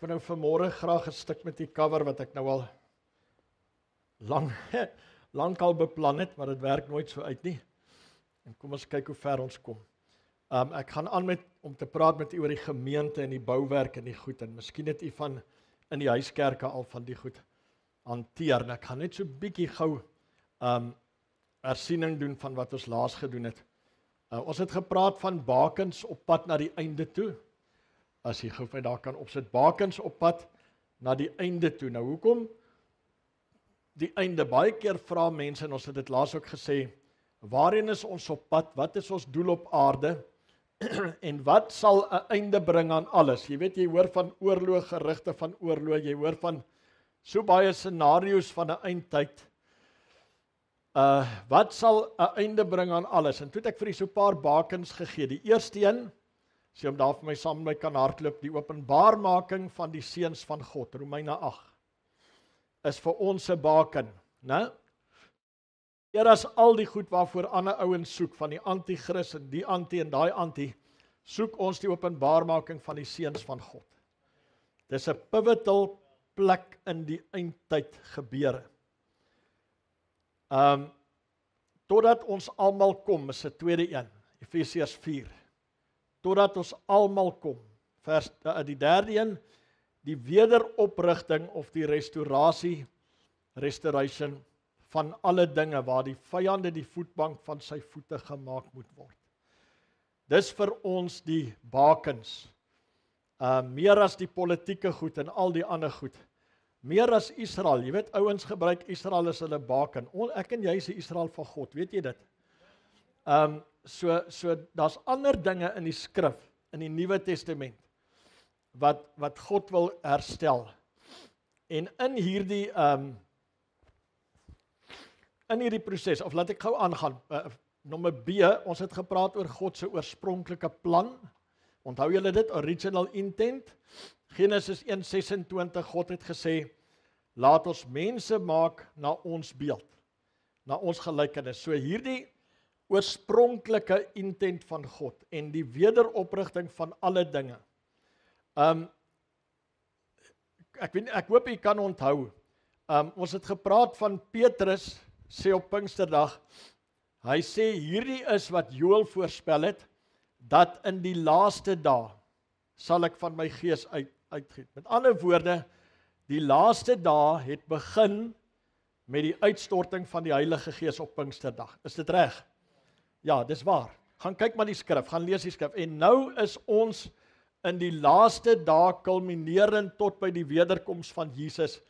wil nou vanmôre graag 'n stuk met die cover wat ek nou al lank al beplan het, maar dit werk nooit so uit nie. En kom ons kyk hoe ver ons kom. Ek gaan aan om te praat met u oor die gemeente en die bouwerk en die goed, en miskien het u van in die huiskerke al van die goed hanteer. En ek gaan net so bietjie gou hersiening doen van wat ons laas gedoen het. Ons het gepraat van bakens op pad na die einde toe. As jy gou vir daar kan opsit, bakens op pad na die einde toe. Nou hoekom die einde? Baie keer vra mense, en ons het dit laas ook gesê, waarheen is ons op pad? Wat is ons doel op aarde? En wat sal 'n einde bring aan alles? Jy weet, jy hoor van oorlog, gerugte van oorlog, jy hoor van so baie scenario's van 'n eindtyd. Wat sal 'n einde bring aan alles? En toe het ek vir u so 'n paar bakens gegee. Die eerste een, as jy hom daar vir my saam met my kan hardloop, die openbaarmaking van die seuns van God, Romeine 8, is vir ons 'n baken, né? Eer as al die goed waarvoor ander ouens soek, van die anti-kris en die anti en daai anti, soek ons die openbaarmaking van die seuns van God. Dis 'n pivotal plek in die eindtyd gebeure. Totdat ons almal kom, is 'n tweede een, Efesiërs 4. Totdat ons almal kom. Die derde een, die wederoprigting of die restoration van alle dinge waar die vyande die voetbank van sy voete gemaak moet word. Dis vir ons die bakens. Meer as die politieke goed en al die ander goed. Meer as Israel. Jy weet, ouens gebruik Israel as hulle baken. Ek en jy is die Israel van God, weet jy dit? So daar's ander dinge in die skrif, in die Nuwe Testament, wat God wil herstel. En in hierdie proses, of laat ek gou aangaan, nommer B, ons het gepraat oor God se oorspronklike plan. Onthou julle dit, original intent? Genesis 1:26, God het gesê, laat ons mense maak na ons beeld, na ons gelykenis. So hierdie oorspronklike intent van God en die wederoprigting van alle dinge. Ek hoop jy kan onthou, ons het gepraat van Petrus, sê op Pinksterdag, hy sê hierdie is wat Joël voorspel het, dat in die laaste dae sal ek van my gees uitgiet. Met ander woorde, die laaste dae het begin met die uitstorting van die Heilige Gees op Pinksterdag. Is dit reg? Ja, dis waar. Gaan kyk maar die skrif, gaan lees die skrif. En nou is ons in die laaste dae kulminerend tot by die wederkoms van Jesus.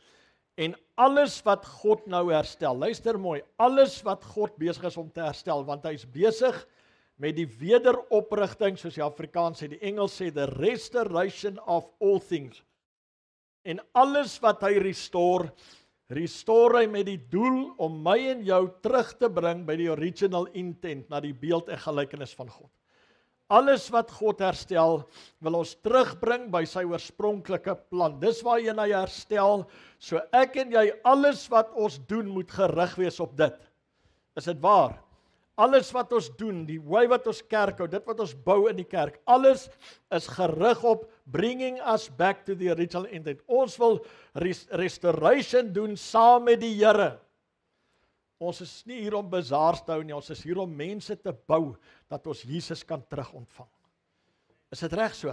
En alles wat God nou herstel, luister mooi, alles wat God besig is om te herstel, want hy is besig met die wederoprigting, soos die Afrikaans sê, die Engels sê, the restoration of all things. En alles wat hy restore hy met die doel om my en jou terug te bring by die original intent, na die beeld en gelykenis van God. Alles wat God herstel, wil ons terugbring by sy oorspronklike plan. Dis waarheen hy herstel, so ek en jy, alles wat ons doen, moet gerig wees op dit. Is dit waar? Alles wat ons doen, die way wat ons kerk hou, dit wat ons bou in die kerk, alles is gerig op bringing us back to the original intent. Ons wil restoration doen saam met die Here. Ons is nie hier om bazaars te hou nie, ons is hier om mense te bou, dat ons Jesus kan terug ontvang. Is dit reg so?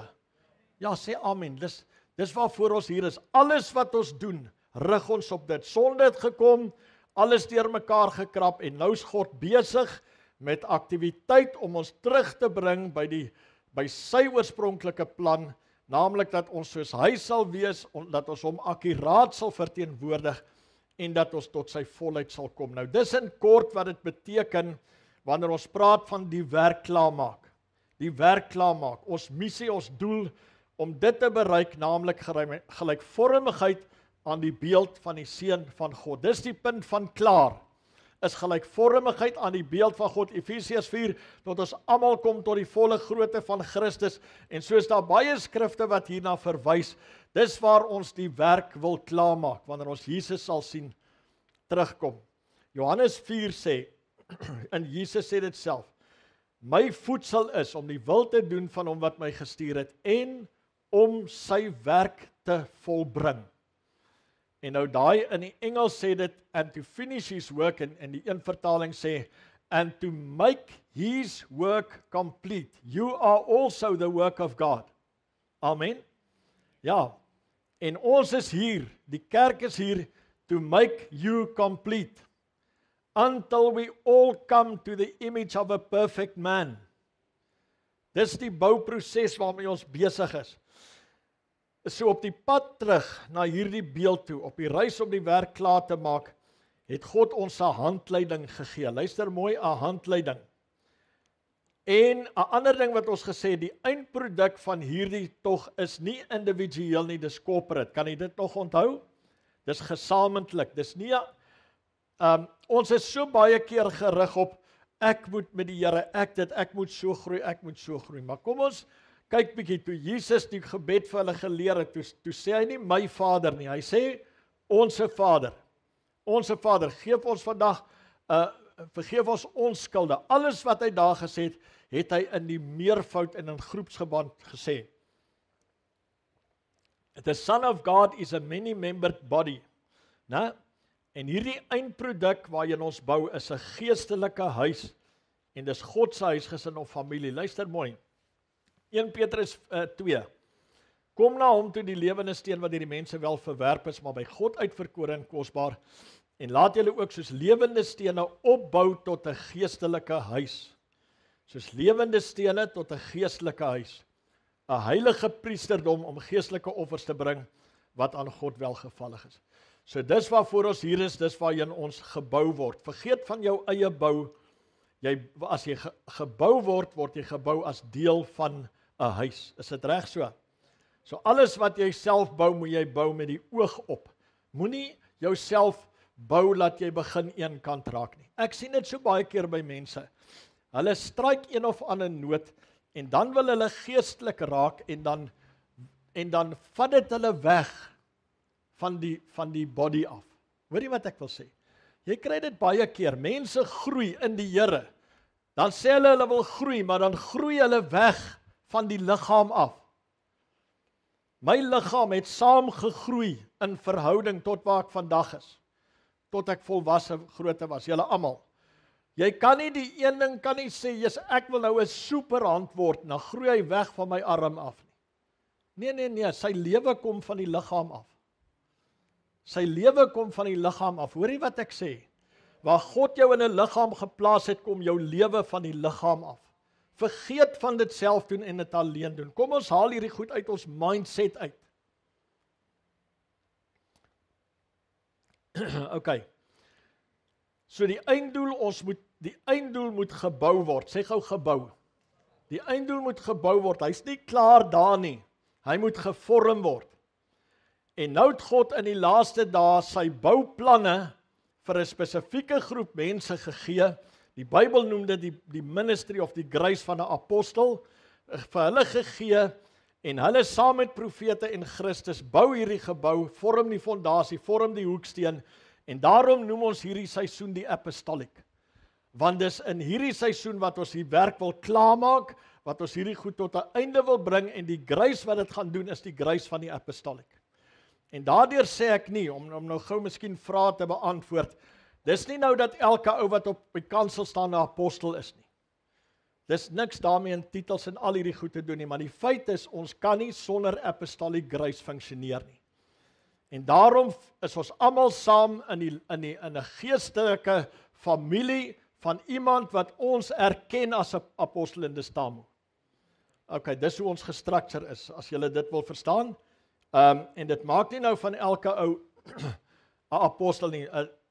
Ja, sê amen. Dis waarvoor ons hier is. Alles wat ons doen, rig ons op dit. Sonde het gekom, alles deur mekaar gekrap, en nou is God besig met aktiwiteit om ons terug te bring by sy oorspronklike plan, naamlik dat ons soos hy sal wees, dat ons hom akkuraat sal verteenwoordig, en dat ons tot sy volheid sal kom. Nou, dis in kort wat dit beteken, wanneer ons praat van die werk klaarmaak. Die werk klaarmaak, ons missie, ons doel, om dit te bereik, naamlik gelykvormigheid aan die beeld van die Seun van God. Dis die punt van klaar, is gelykvormigheid aan die beeld van God, Efesiërs 4, tot ons almal kom tot die volle grootte van Christus, en so is daar baie skrifte wat hierna verwys, dis waar ons die werk wil klaarmaak, wanneer ons Jesus sal sien terugkom. Johannes 4 sê, en Jesus sê dit self, my voedsel is om die wil te doen van hom wat my gestuur het, en om sy werk te volbring. En nou daai in die Engels sê dit, and to finish his work, en die een vertaling sê, and to make his work complete. You are also the work of God. Amen. Ja, en ons is hier, die kerk is hier, to make you complete. Until we all come to the image of a perfect man. Dis die bouproses waarmee ons besig is. So op die pad terug na hierdie beeld toe, op die reis om die werk klaar te maak, het God ons 'n handleiding gegee. Luister mooi, 'n handleiding. En 'n ander ding wat ons gesê, die eindproduk van hierdie tog is nie individueel nie, dis corporate. Kan jy dit nog onthou? Dis gesamentlik. Dis nie ons is so baie keer gerig op ek moet met die Here, ek moet so groei, Maar kom ons kyk bietjie, toe Jesus die gebed vir hulle geleer het, toe sê hy nie my Vader nie, hy sê onse Vader. Onse Vader, geef ons vandag, vergeef ons skulde. Alles wat hy daar gesê het hy in die meervoud en in groepsgeband gesê. The Son of God is a many-membered body. Nou, en hierdie eindproduk waarheen ons bou is 'n geestelike huis, en dis God se huisgesin of familie. Luister mooi. 1 Petrus 2. Kom na hom toe die lewende steen wat deur die mense wel verwerp is, maar by God uitverkore en kosbaar, en laat julle ook soos lewende stene opbou tot 'n geestelike huis. Soos lewende stene tot 'n geestelike huis. 'n Heilige priesterdom om geestelike offers te bring wat aan God welgevallig is. So dis waarvoor ons hier is, dis waarheen ons gebou word. Vergeet van jou eie bou. As jy gebou word, word jy gebou as deel van 'n huis. Is dit reg so? So alles wat jy self bou, moet jy bou met die oog op. Moenie jouself bou laat jy begin een kant raak nie. Ek sien dit so baie keer by mense. Hulle stryk een of ander noot en dan wil hulle geestelik raak en dan vat dit hulle weg van die body af. Hoor jy wat ek wil sê? Jy kry dit baie keer. Mense groei in die Here. Dan sê hulle wil groei, maar dan groei hulle weg van die liggaam af. My liggaam het saam gegroei in verhouding tot waar ek vandag is. Tot ek volwasse grootte was, julle almal. Jy kan nie die een ding kan nie sê, "Jesus, ek wil nou 'n superhand word," dan groei hy weg van my arm af nie. Nee, sy lewe kom van die liggaam af. Sy lewe kom van die liggaam af. Hoor jy wat ek sê? Waar God jou in 'n liggaam geplaas het, kom jou lewe van die liggaam af. Vergeet van dit self doen en dit alleen doen. Kom ons haal hierdie goed uit ons mindset uit. Okay. So die einddoel moet gebou word. Sê gou gebou. Die einddoel moet gebou word. Hy's nie klaar daar nie. Hy moet gevorm word. En nou het God in die laaste dae sy bouplanne vir 'n spesifieke groep mense gegee. Die Bybel noem dit die ministry of die grace van 'n apostel, vir hulle gegee, en hulle saam met profete en Christus bou hierdie gebou, vorm die fondasie, vorm die hoeksteen, en daarom noem ons hierdie seisoen die apostolic. Want dis in hierdie seisoen wat ons die werk wil klaarmaak, wat ons hierdie goed tot 'n einde wil bring, en die grace wat dit gaan doen is die grace van die apostolic. En daardeur sê ek nie, om nou gou miskien vrae te beantwoord, dis nie nou dat elke ou wat op die kansel staan 'n apostel is nie. Dis niks daarmee in titels en al hierdie goed te doen nie, maar die feit is, ons kan nie sonder apostolic grace funksioneer nie. En daarom is ons almal saam in 'n geestelike familie van iemand wat ons erken as 'n apostel in Destamo. Okay, dis hoe ons gestruktureer is, as julle dit wil verstaan. En dit maak nie nou van elke ou 'n apostel nie.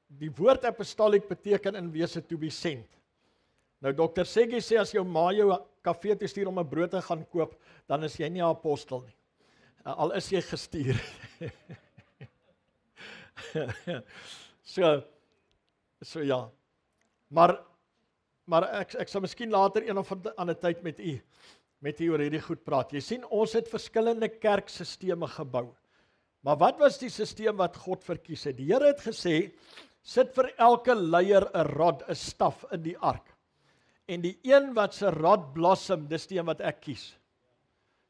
Die woord apostolic beteken in wese to be sent. Nou Dr. Seggie sê as jou ma jou kafee toe stuur om 'n brood te gaan koop, dan is jy nie 'n apostel nie. Al is jy gestuur. So ja. Maar ek sal miskien later een of ander tyd met u oor hierdie goed praat. Jy sien, ons het verskillende kerksisteme gebou. Maar wat was die sisteem wat God verkies het? Die Here het gesê, sit vir elke leier 'n rod, 'n staf in die ark. En die een wat se rod blossom, dis die een wat ek kies.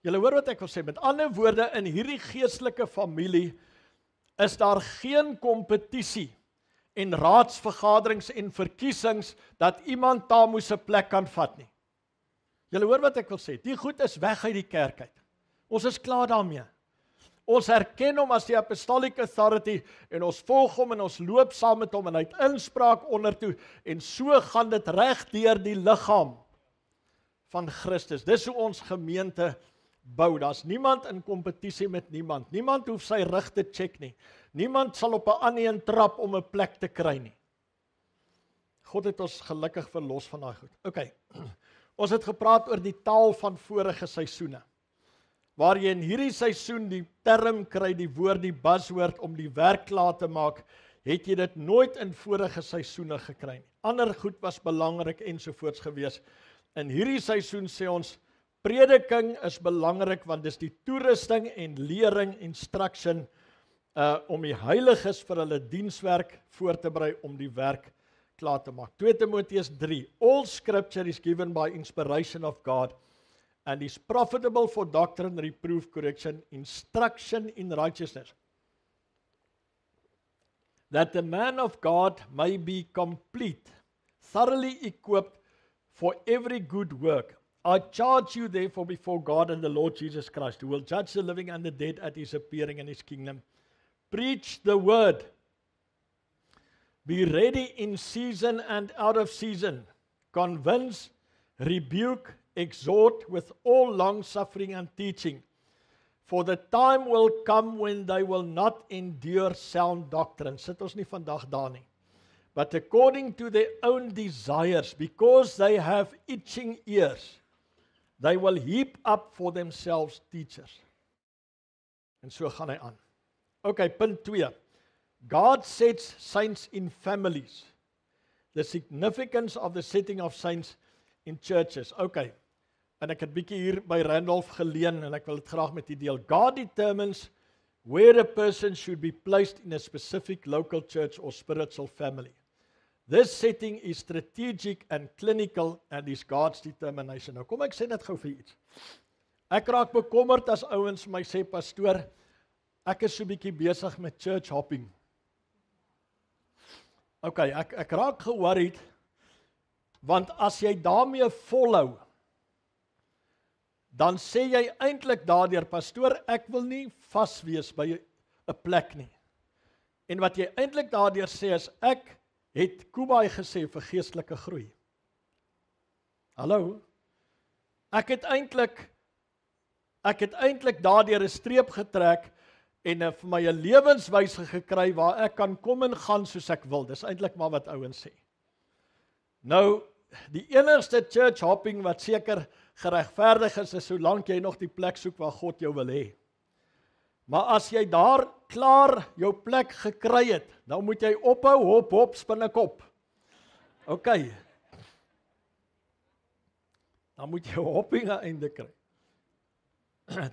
Julle hoor wat ek wil sê, met ander woorde, in hierdie geestelike familie is daar geen kompetisie en raadsvergaderings en verkiesings dat iemand daar moes 'n plek kan vat nie. Julle hoor wat ek wil sê, die goed is weg uit die kerk uit. Ons is klaar daarmee. Ons erken hom as die apostolic authority en ons volg hom en ons loop saam met hom en hy het inspraak ondertoe en so gaan dit reg deur die liggaam van Christus. Dis hoe ons gemeente bou. Daar's niemand in kompetisie met niemand. Niemand hoef sy rug te check nie. Niemand sal op 'n ander een trap om 'n plek te kry nie. God het ons gelukkig verlos van daai goed. Okay. Ons het gepraat oor die taal van vorige seisoene. Waar jy in hierdie seisoen die term kry, die woord, die buzzword om die werk klaar te maak, het jy dit nooit in vorige seisoene gekry nie. Ander goed was belangrik ensovoorts gewees. In hierdie seisoen sê ons, prediking is belangrik want dis die toerusting en lering, instruction, om die heiliges vir hulle dienswerk voor te berei om die werk klaar te maak. 2 Timoteus 3, all scripture is given by inspiration of God and is profitable for doctrine, reproof, correction, instruction in righteousness, that the man of God may be complete, thoroughly equipped for every good work. I charge you therefore before God and the Lord Jesus Christ, who will judge the living and the dead at his appearing in his kingdom. Preach the word. Be ready in season and out of season. Convince, rebuke, exhort with all long suffering and teaching. For the time will come when they will not endure sound doctrine. Sit ons nie vandag daar nie. But according to their own desires, because they have itching ears, they will heap up for themselves teachers. En so gaan hy aan. Okay, punt 2. God sets saints in families. The significance of the setting of saints in churches. Okay, en ek het bietjie hier by Randolph geleen en ek wil dit graag met u deel. God determines where a person should be placed in a specific local church or spiritual family. This setting is strategic and clinical and is God's determination. Nou kom ek sê net gou vir iets. Ek raak bekommerd as ouens my sê, pastoor, ek is so bietjie besig met church hopping. Okay, ek raak ge-worried, want as jy daarmee volhou, dan sê jy eintlik daardeur, pastoor, ek wil nie vas wees by 'n plek nie. En wat jy eintlik daardeur sê is, ek het Kubai gesê vir geestelike groei. Hallo? Ek het eintlik daardeur 'n streep getrek en vir my 'n lewenswyse gekry waar ek kan kom en gaan soos ek wil. Dis eintlik maar wat ouens sê. Nou, die enigste church hopping wat seker geregverdig is solank jy nog die plek soek waar God jou wil hê. Maar as jy daar klaar jou plek gekry het, dan moet jy ophou, hop, hop, spinnekop. Okay. Dan moet jy hopping einde kry.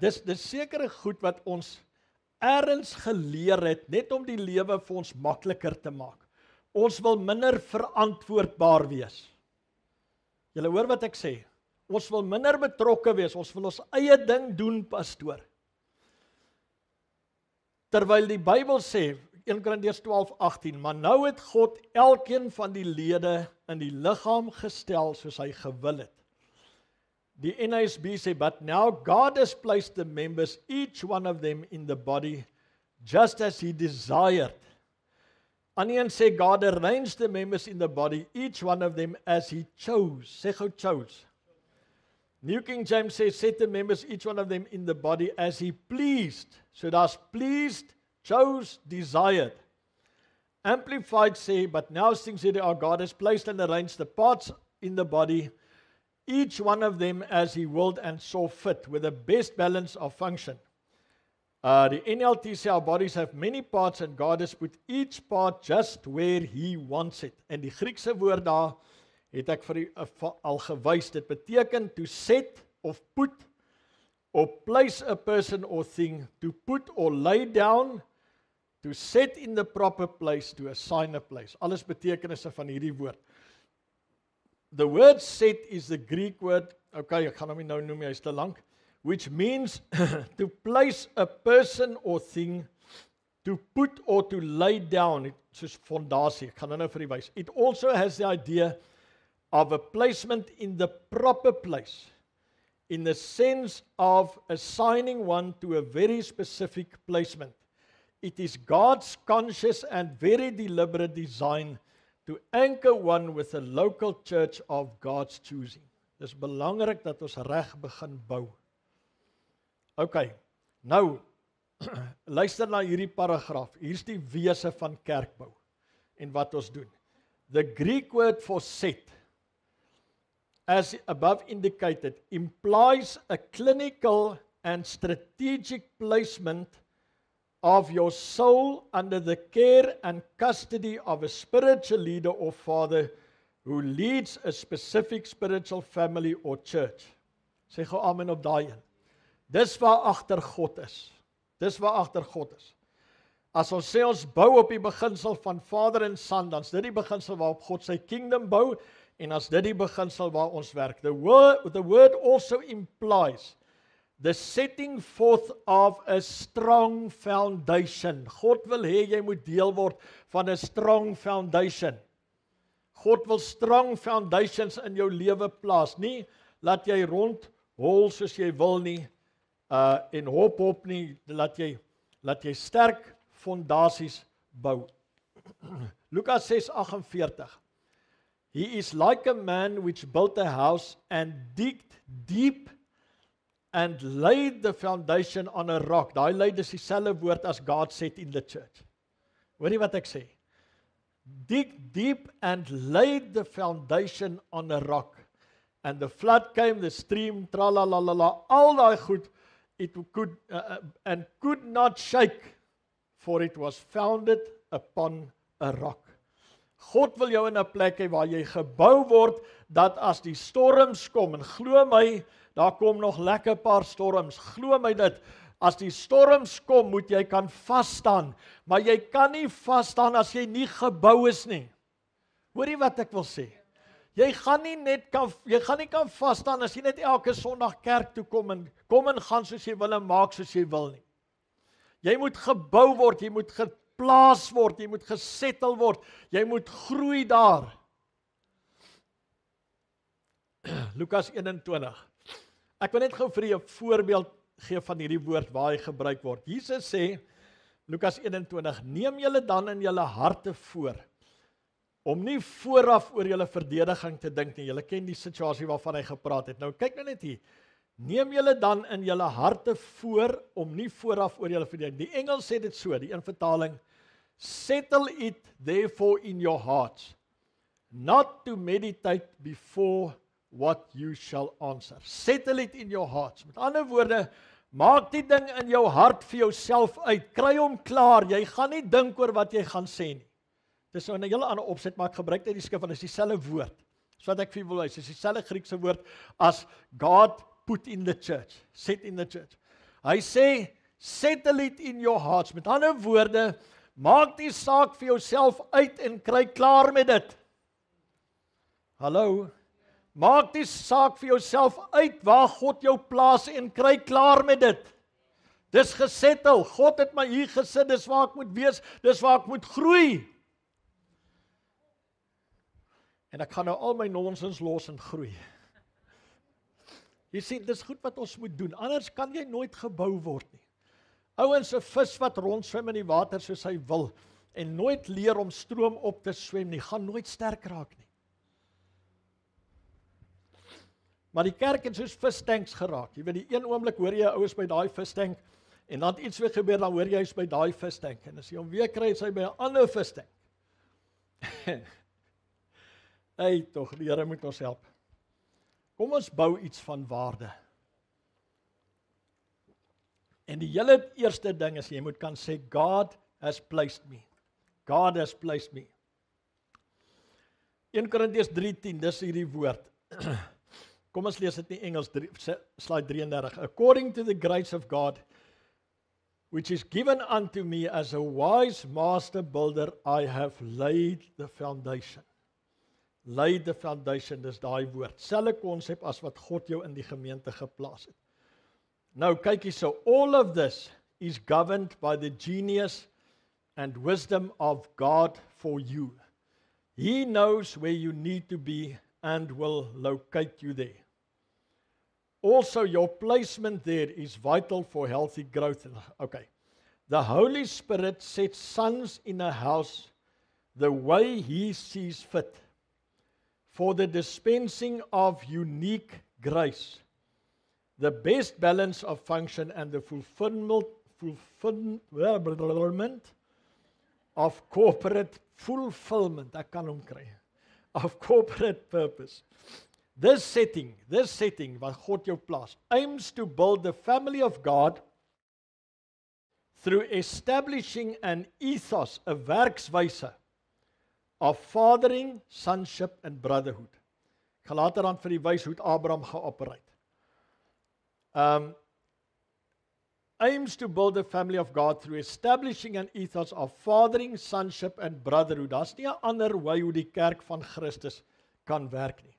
Dis sekere goed wat ons ergens geleer het, net om die lewe vir ons makliker te maak. Ons wil minder verantwoordbaar wees. Julle hoor wat ek sê? Ons wil minder betrokke wees, ons wil ons eie ding doen, pastoor. Terwyl die Bybel sê, 1 Korintiërs 12:18, maar nou het God elkeen van die lede in die liggaam gestel soos hy gewil het. Die NASB sê, but now God has placed the members, each one of them in the body, just as he desired. Anian sê, God arranged the members in the body, each one of them as he chose. Sê gou chose. New King James says, set the members, each one of them in the body as he pleased. So that's pleased, chose, desired. Amplified say, but now things that our God has placed and arranged the parts in the body, each one of them as he willed and saw fit, with the best balance of function. The NLT say our bodies have many parts and God has put each part just where he wants it. En die Griekse woord daar, het ek vir u al gewys, dit beteken to set of put or place a person or thing, to put or lay down, to set in the proper place, to assign a place. Alles betekenisse van hierdie woord. The word set is the Greek word, okay, ek gaan hom nie nou noem, hy is te lank, which means to place a person or thing, to put or to lay down, soos fondasie, ek gaan nou vir u wys. It also has the idea of a placement in the proper place, in the sense of assigning one to a very specific placement. It is God's conscious and very deliberate design to anchor one with a local church of God's choosing. Dis belangrik dat ons reg begin bou. OK, nou, luister na hierdie paragraaf. Hier's die wese van kerkbou en wat ons doen. The Greek word for set, as above indicated, implies a clinical and strategic placement of your soul under the care and custody of a spiritual leader or father who leads a specific spiritual family or church. Sê gou amen op daai een. Dis waar agter God is. Dis waar agter God is. As ons sê ons bou op die beginsel van Vader en Son, dan is dit die beginsel waarop God sy kingdom bou, en as dit die beginsel waar ons werk. The word also implies the setting forth of a strong foundation. God wil hê jy moet deel word van 'n strong foundation. God wil strong foundations in jou lewe plaas. Nie laat jy rondhol soos jy wil nie, en hop nie, laat jy sterk fondasies bou. Lukas 6:48. He is like a man which built a house and digged deep and laid the foundation on a rock. Daai laid is dieselfde woord as God said in the church. Hoor jy wat ek sê? Dig deep and laid the foundation on a rock. And the flood came, the stream, tralalala, al daai goed, it could not shake, for it was founded upon a rock. God wil jou in 'n plek hê waar jy gebou word, dat as die storms kom, en glo my, daar kom nog lekker paar storms, glo my dit, as die storms kom, moet jy kan vasstaan, maar jy kan nie vasstaan as jy nie gebou is nie. Hoor jy wat ek wil sê? Jy gaan nie kan vasstaan as jy net elke Sondag kerk toe kom en gaan soos jy wil en maak soos jy wil nie. Jy moet gebou word, jy moet geplaas word, jy moet gesettel word, jy moet groei daar. Lukas 21. Ek wil net gou vir julle 'n voorbeeld gee van hierdie woord waar hy gebruik word. Jesus sê, Lukas 21, neem julle dan in julle harte voor, om nie vooraf oor julle verdediging te dink nie. Julle ken die situasie waarvan hy gepraat het. Nou kyk nou net hier. Neem julle dan in julle harte voor, om nie vooraf oor julle verdediging. Die Engels sê dit so, die een vertaling, settle it therefore in your hearts, not to meditate before what you shall answer. Settle it in your hearts. Met ander woorde, maak die ding in jou hart vir jouself uit. Kry hom klaar. Jy gaan nie dink oor wat jy gaan sê nie. Dis nou 'n hele ander opset, maar ek gebruik net die skrif want dit is dieselfde woord. Dis wat ek vir wil wys. Dis dieselfde Griekse woord as God put in the church. Set in the church. Hy sê, settle it in your hearts. Met ander woorde, maak die saak vir jouself uit en kry klaar met dit. Hallo? Maak die saak vir jouself uit waar God jou plaas en kry klaar met dit. Dis gesettel. God het my hier gesit, dis waar ek moet wees, dis waar ek moet groei. En ek gaan nou al my nonsens los en groei. Jy sien, dis goed wat ons moet doen, anders kan jy nooit gebou word nie. Ouens, 'n vis wat rondswem in die water soos hy wil, en nooit leer om stroom op te swem nie, gaan nooit sterk raak nie. Maar die kerk het soos vistanks geraak. Jy weet, die een oomblik hoor jy 'n ou is by daai vistank, en dan iets weer gebeur, dan hoor jy hy's by daai vistank, en as jy hom weer kry, is hy by 'n ander vistank. Hey, tog, die Here moet ons help. Kom ons bou iets van waarde. En die hele eerste ding is, jy moet kan sê, God has placed me. God has placed me. 1 Korintiërs 3:10, dis hierdie woord. Kom ons lees dit in Engels, slide 33. According to the grace of God, which is given unto me as a wise master builder, I have laid the foundation. Laid the foundation, dis daai woord. Selfe konsep as wat God jou in die gemeente geplaas het. Nou kyk hier, so all of this is governed by the genius and wisdom of God for you. He knows where you need to be and will locate you there. Also, your placement there is vital for healthy growth. Okay. The Holy Spirit sets sons in a house the way He sees fit for the dispensing of unique grace, the best balance of function and the fulfillment of corporate fulfillment, ek kan hom kry, of corporate purpose. This setting wat God jou plaas, aims to build the family of God through establishing an ethos, 'n werkswyse of fathering, sonship and brotherhood. Ek gaan later dan vir die wys hoe Abraham geoperate. Aims to build the family of God through establishing an ethos of fathering, sonship and brotherhood. Daar's nie 'n ander wy hoe die kerk van Christus kan werk nie.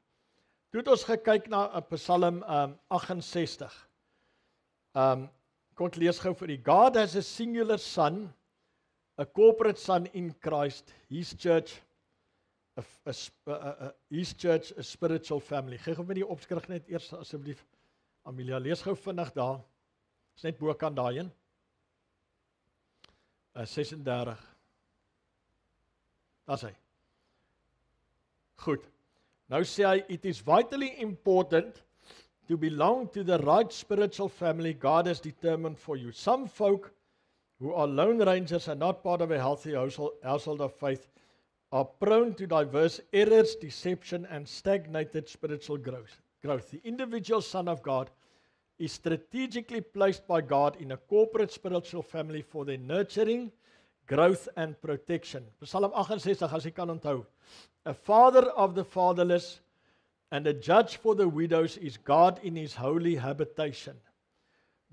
Toe het ons gekyk na Psalm 68. Kom lees gou vir die. God has a singular son, a corporate son in Christ, His church, a spiritual family. Gee gou vir die opskrif net eers asseblief. Amelia, lees gou vinnig daar. Is net bokant daarheen. 36. Daar's hy. Goed. Nou sê hy, it is vitally important to belong to the right spiritual family God has determined for you. Some folk who are lone rangers and not part of a healthy household of faith are prone to diverse errors, deception and stagnated spiritual growth. The individual son of God is strategically placed by God in a corporate spiritual family for their nurturing, growth and protection. Psalm 68, as jy kan onthou. A father of the fatherless and a judge for the widows is God in His holy habitation.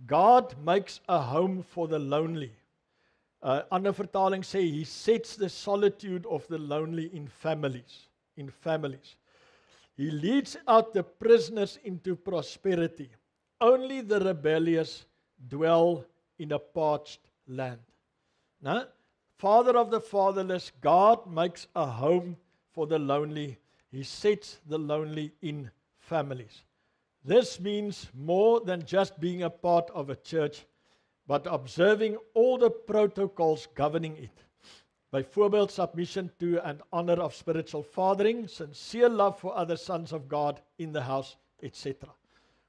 God makes a home for the lonely. Ander vertaling sê, He sets the solitude of the lonely in families. He leads out the prisoners into prosperity. Only the rebellious dwell in a parched land. Now, Father of the fatherless, God makes a home for the lonely. He sets the lonely in families. This means more than just being a part of a church, but observing all the protocols governing it. Byvoorbeeld submission to and honor of spiritual fathering, sincere love for other sons of God in the house, etc.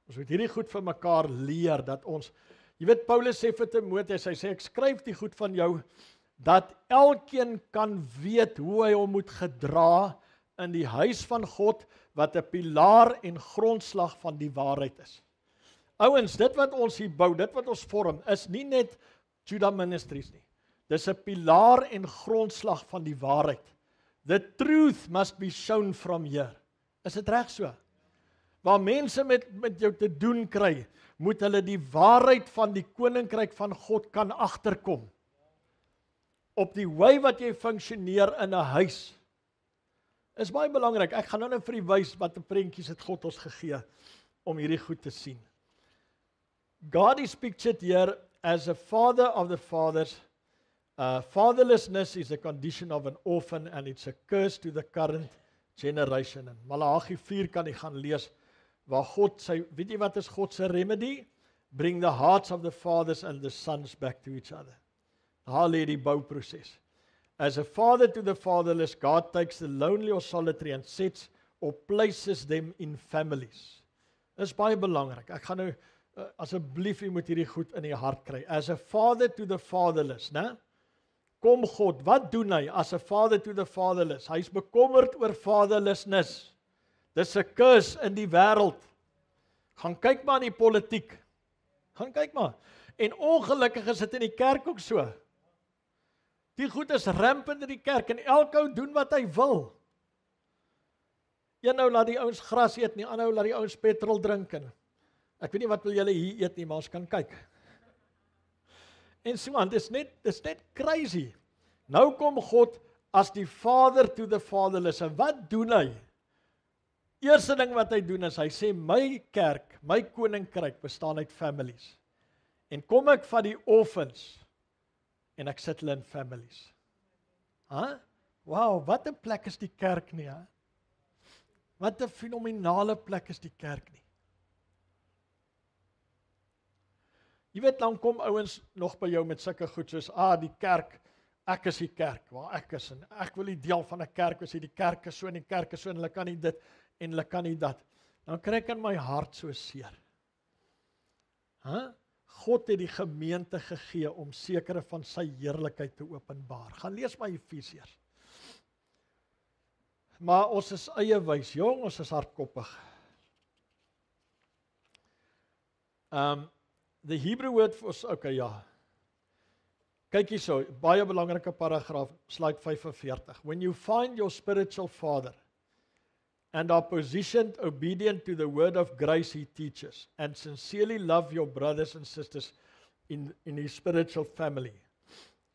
Ons moet hierdie goed vir mekaar leer, dat ons, jy weet Paulus sê vir Timoteus, hy sê ek skryf die goed van jou, dat elkeen kan weet hoe hy hom moet gedra in die huis van God, wat 'n pilaar en grondslag van die waarheid is. Ouens, dit wat ons hier bou, dit wat ons vorm, is nie net Judah Ministries nie. Dis 'n pilaar en grondslag van die waarheid. The truth must be shown from here. Is dit reg so? Waar mense met jou te doen kry, moet hulle die waarheid van die koninkryk van God kan agterkom. Op die wy wat jy funksioneer in 'n huis, is baie belangrik. Ek gaan nou vir u wys wat 'n prentjies het God ons gegee om hierdie goed te sien. God is pictured here as a father of the fathers. Fatherlessness is a condition of an orphan and it's a curse to the current generation. En Maleagi 4 kan jy gaan lees, waar God sê, weet jy wat is God se remedy? Bring the hearts of the fathers and the sons back to each other. Daar lê die bouproses. As a father to the fatherless, God takes the lonely or solitary and sets or places them in families. Dis baie belangrik. Ek gaan nou, asseblief jy moet hierdie goed in die hart kry. As a father to the fatherless, né? Kom God, wat doen hy as a father to the fatherless? Hy's bekommerd oor fatherlessness. Dis 'n curse in die wêreld. Gaan kyk maar in die politiek. Gaan kyk maar. En ongelukkig is dit in die kerk ook so. Die goed is rampant in die kerk en elke ou doen wat hy wil. Een ou laat die ouens gras eet, nie ander ou laat die ouens petrol drink en ek weet nie wat wil julle hier eet nie, maar ons kan kyk. En so aan, dis net crazy. Nou kom God as die father to the fatherless. En wat doen hy? Eerste ding wat hy doen is, hy sê, my kerk, my koninkryk bestaan uit families. En kom ek van die orphans en ek sit hulle in families. Wow, wat 'n plek is die kerk nie, hè? Wat 'n fenominale plek is die kerk nie. Jy weet, dan kom ouens nog by jou met sulke goed soos, die kerk, ek is die kerk, waar ek is, en ek wil die deel van 'n kerk wees, die kerk is so en die kerk is so, en hulle kan nie dit, en hulle kan nie dat. Dan kry ek in my hart so seer. God het die gemeente gegee om sekere van sy heerlikheid te openbaar. Gaan lees maar Efesiërs. Maar ons is eie wys, jong, ons is hardkoppig. The Hebrew word for, okay, ja. Kyk hierso, baie belangrike paragraaf, slide 45. When you find your spiritual father and are positioned obedient to the word of grace he teaches, and sincerely love your brothers and sisters in his spiritual family,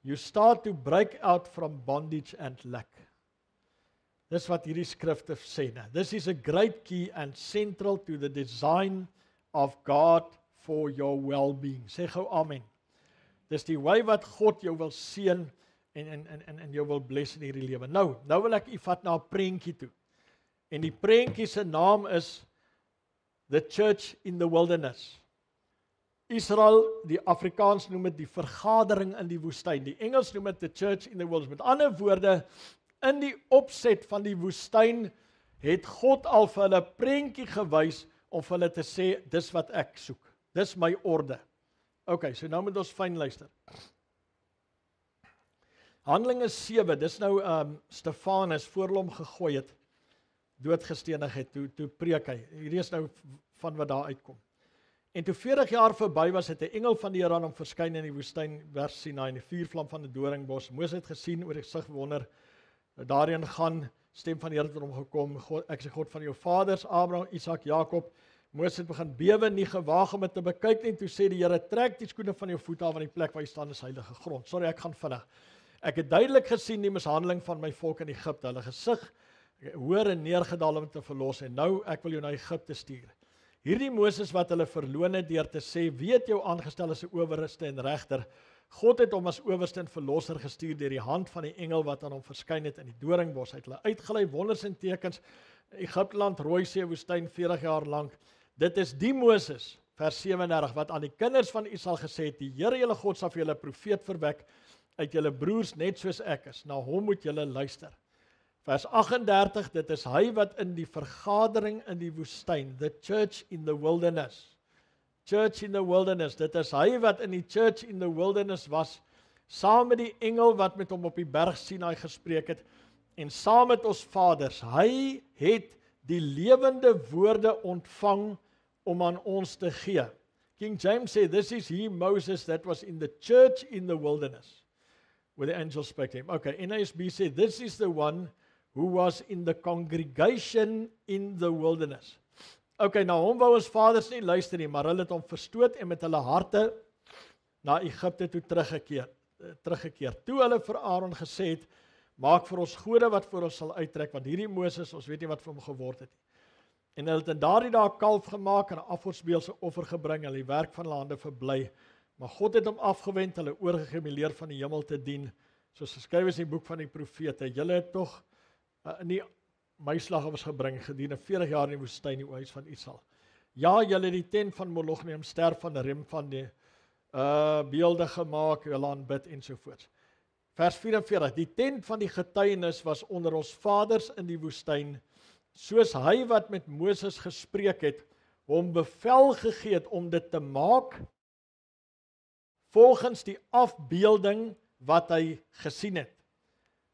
you start to break out from bondage and lack. Dis wat hierdie skrifte sê. This is a great key and central to the design of God for your well-being. Sê gou amen. Dis die wy wat God jou wil seën en jou wil bless in hierdie lewe. Nou wil ek u vat na 'n prentjie toe. En die prentjie se naam is The Church in the Wilderness. Israel, die Afrikaans noem dit die vergadering in die woestyn. Die Engels noem dit The Church in the Wilderness. Met ander woorde, in die opset van die woestyn het God al vir hulle 'n prentjie gewys om vir hulle te sê, dis wat ek soek. Dis my orde. Okay, so nou moet ons fyn luister. Handelinge 7, dis nou Stefanus voor hom gegooi het, doodgestenig het, toe preek hy. Hierdie is nou van wat daar uitkom. En toe 40 jaar verby was, het 'n engel van die Here aan hom verskyn in die woestyn, vers Sinai, in die vuurvlam van 'n doringbos. Moses het gesien oor die gesig wonder, daarin gaan, stem van die Here tot hom gekom, God, ek is die God van jou vaders, Abraham, Isak, Jakob. Moses het begin bewe, nie gewaag om dit te bekyk nie, toe sê die Here, trek die skoene van jou voete af, van die plek waar jy staan is heilige grond. Sorry, ek gaan vinnig. Ek het duidelik gesien die mishandeling van my volk in Egipte, hulle gesig hoër en neergedaal om te verlos, en nou ek wil jou na Egipte stuur. Hierdie Moses wat hulle verloon het deur te sê, wie het jou aangestel as 'n owerste en regter? God het hom as owerste en verlosser gestuur deur die hand van die engel wat aan hom verskyn het in die doringbos. Hy het hulle uitgelei, wonders en tekens, Egipteland, Rooi See, woestyn 40 jaar lank. Dit is die Moses, vers 37, wat aan die kinders van Israel gesê het, die Here julle God sal vir julle 'n profeet verwek uit julle broers net soos ek is. Na hom moet julle luister. Vers 38, dit is hy wat in die vergadering in die woestyn, the church in the wilderness. Church in the wilderness, dit is hy wat in die church in the wilderness was, saam met die engel wat met hom op die berg Sinai gespreek het, en saam met ons vaders. Hy het die lewende woorde ontvang om aan ons te gee. King James sê, this is he, Moses, that was in the church in the wilderness, where the angel spoke to him. Okay, NASB sê, this is the one who was in the congregation in the wilderness. Okay, nou hom wou ons vaders nie luister nie, maar hulle het hom verstoot en met hulle harte na Egipte toe teruggekeer. Toe hulle vir Aaron gesê het, maak vir ons gode wat vir ons sal uittrek, want hierdie Moses, ons weet nie wat vir hom geword het nie. En hulle het in daardie dae 'n kalf gemaak en 'n afgodsbeelse offer gebring, en die werk van hulle hande verbly. Maar God het hom afgewend, hulle oorgegee om die leer van die hemel te dien, soos geskryf is in die boek van die profete. Julle het tog nie my slagoffers gebring gedurende 40 jaar in die woestyn, die huis van Israel. Ja, julle het die tent van Moloch neem, ster van Rem van die beelde gemaak, julle aanbid ensovoorts. Vers 44, die tent van die getuienis was onder ons vaders in die woestyn, soos hy wat met Moses gespreek het, hom bevel gegee het om dit te maak, volgens die afbeelding wat hy gesien het.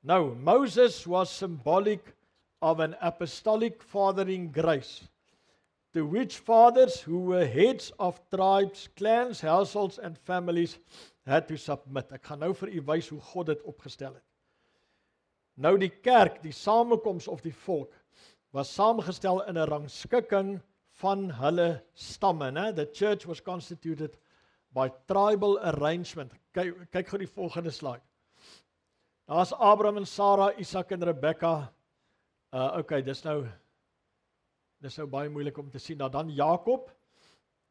Nou, Moses was symbolic of an apostolic fathering grace, to which fathers who were heads of tribes, clans, households and families had to submit. Ek gaan nou vir u wys hoe God dit opgestel het. Nou die kerk, die samekoms of die volk, was saamgestel in 'n rangskikking van hulle stamme, né? The church was constituted by tribal arrangement. Kyk gou die volgende slide. Daar's Abraham en Sarah, Isak en Rebekka. Okay, dis nou baie moeilik om te sien. Dan Jakob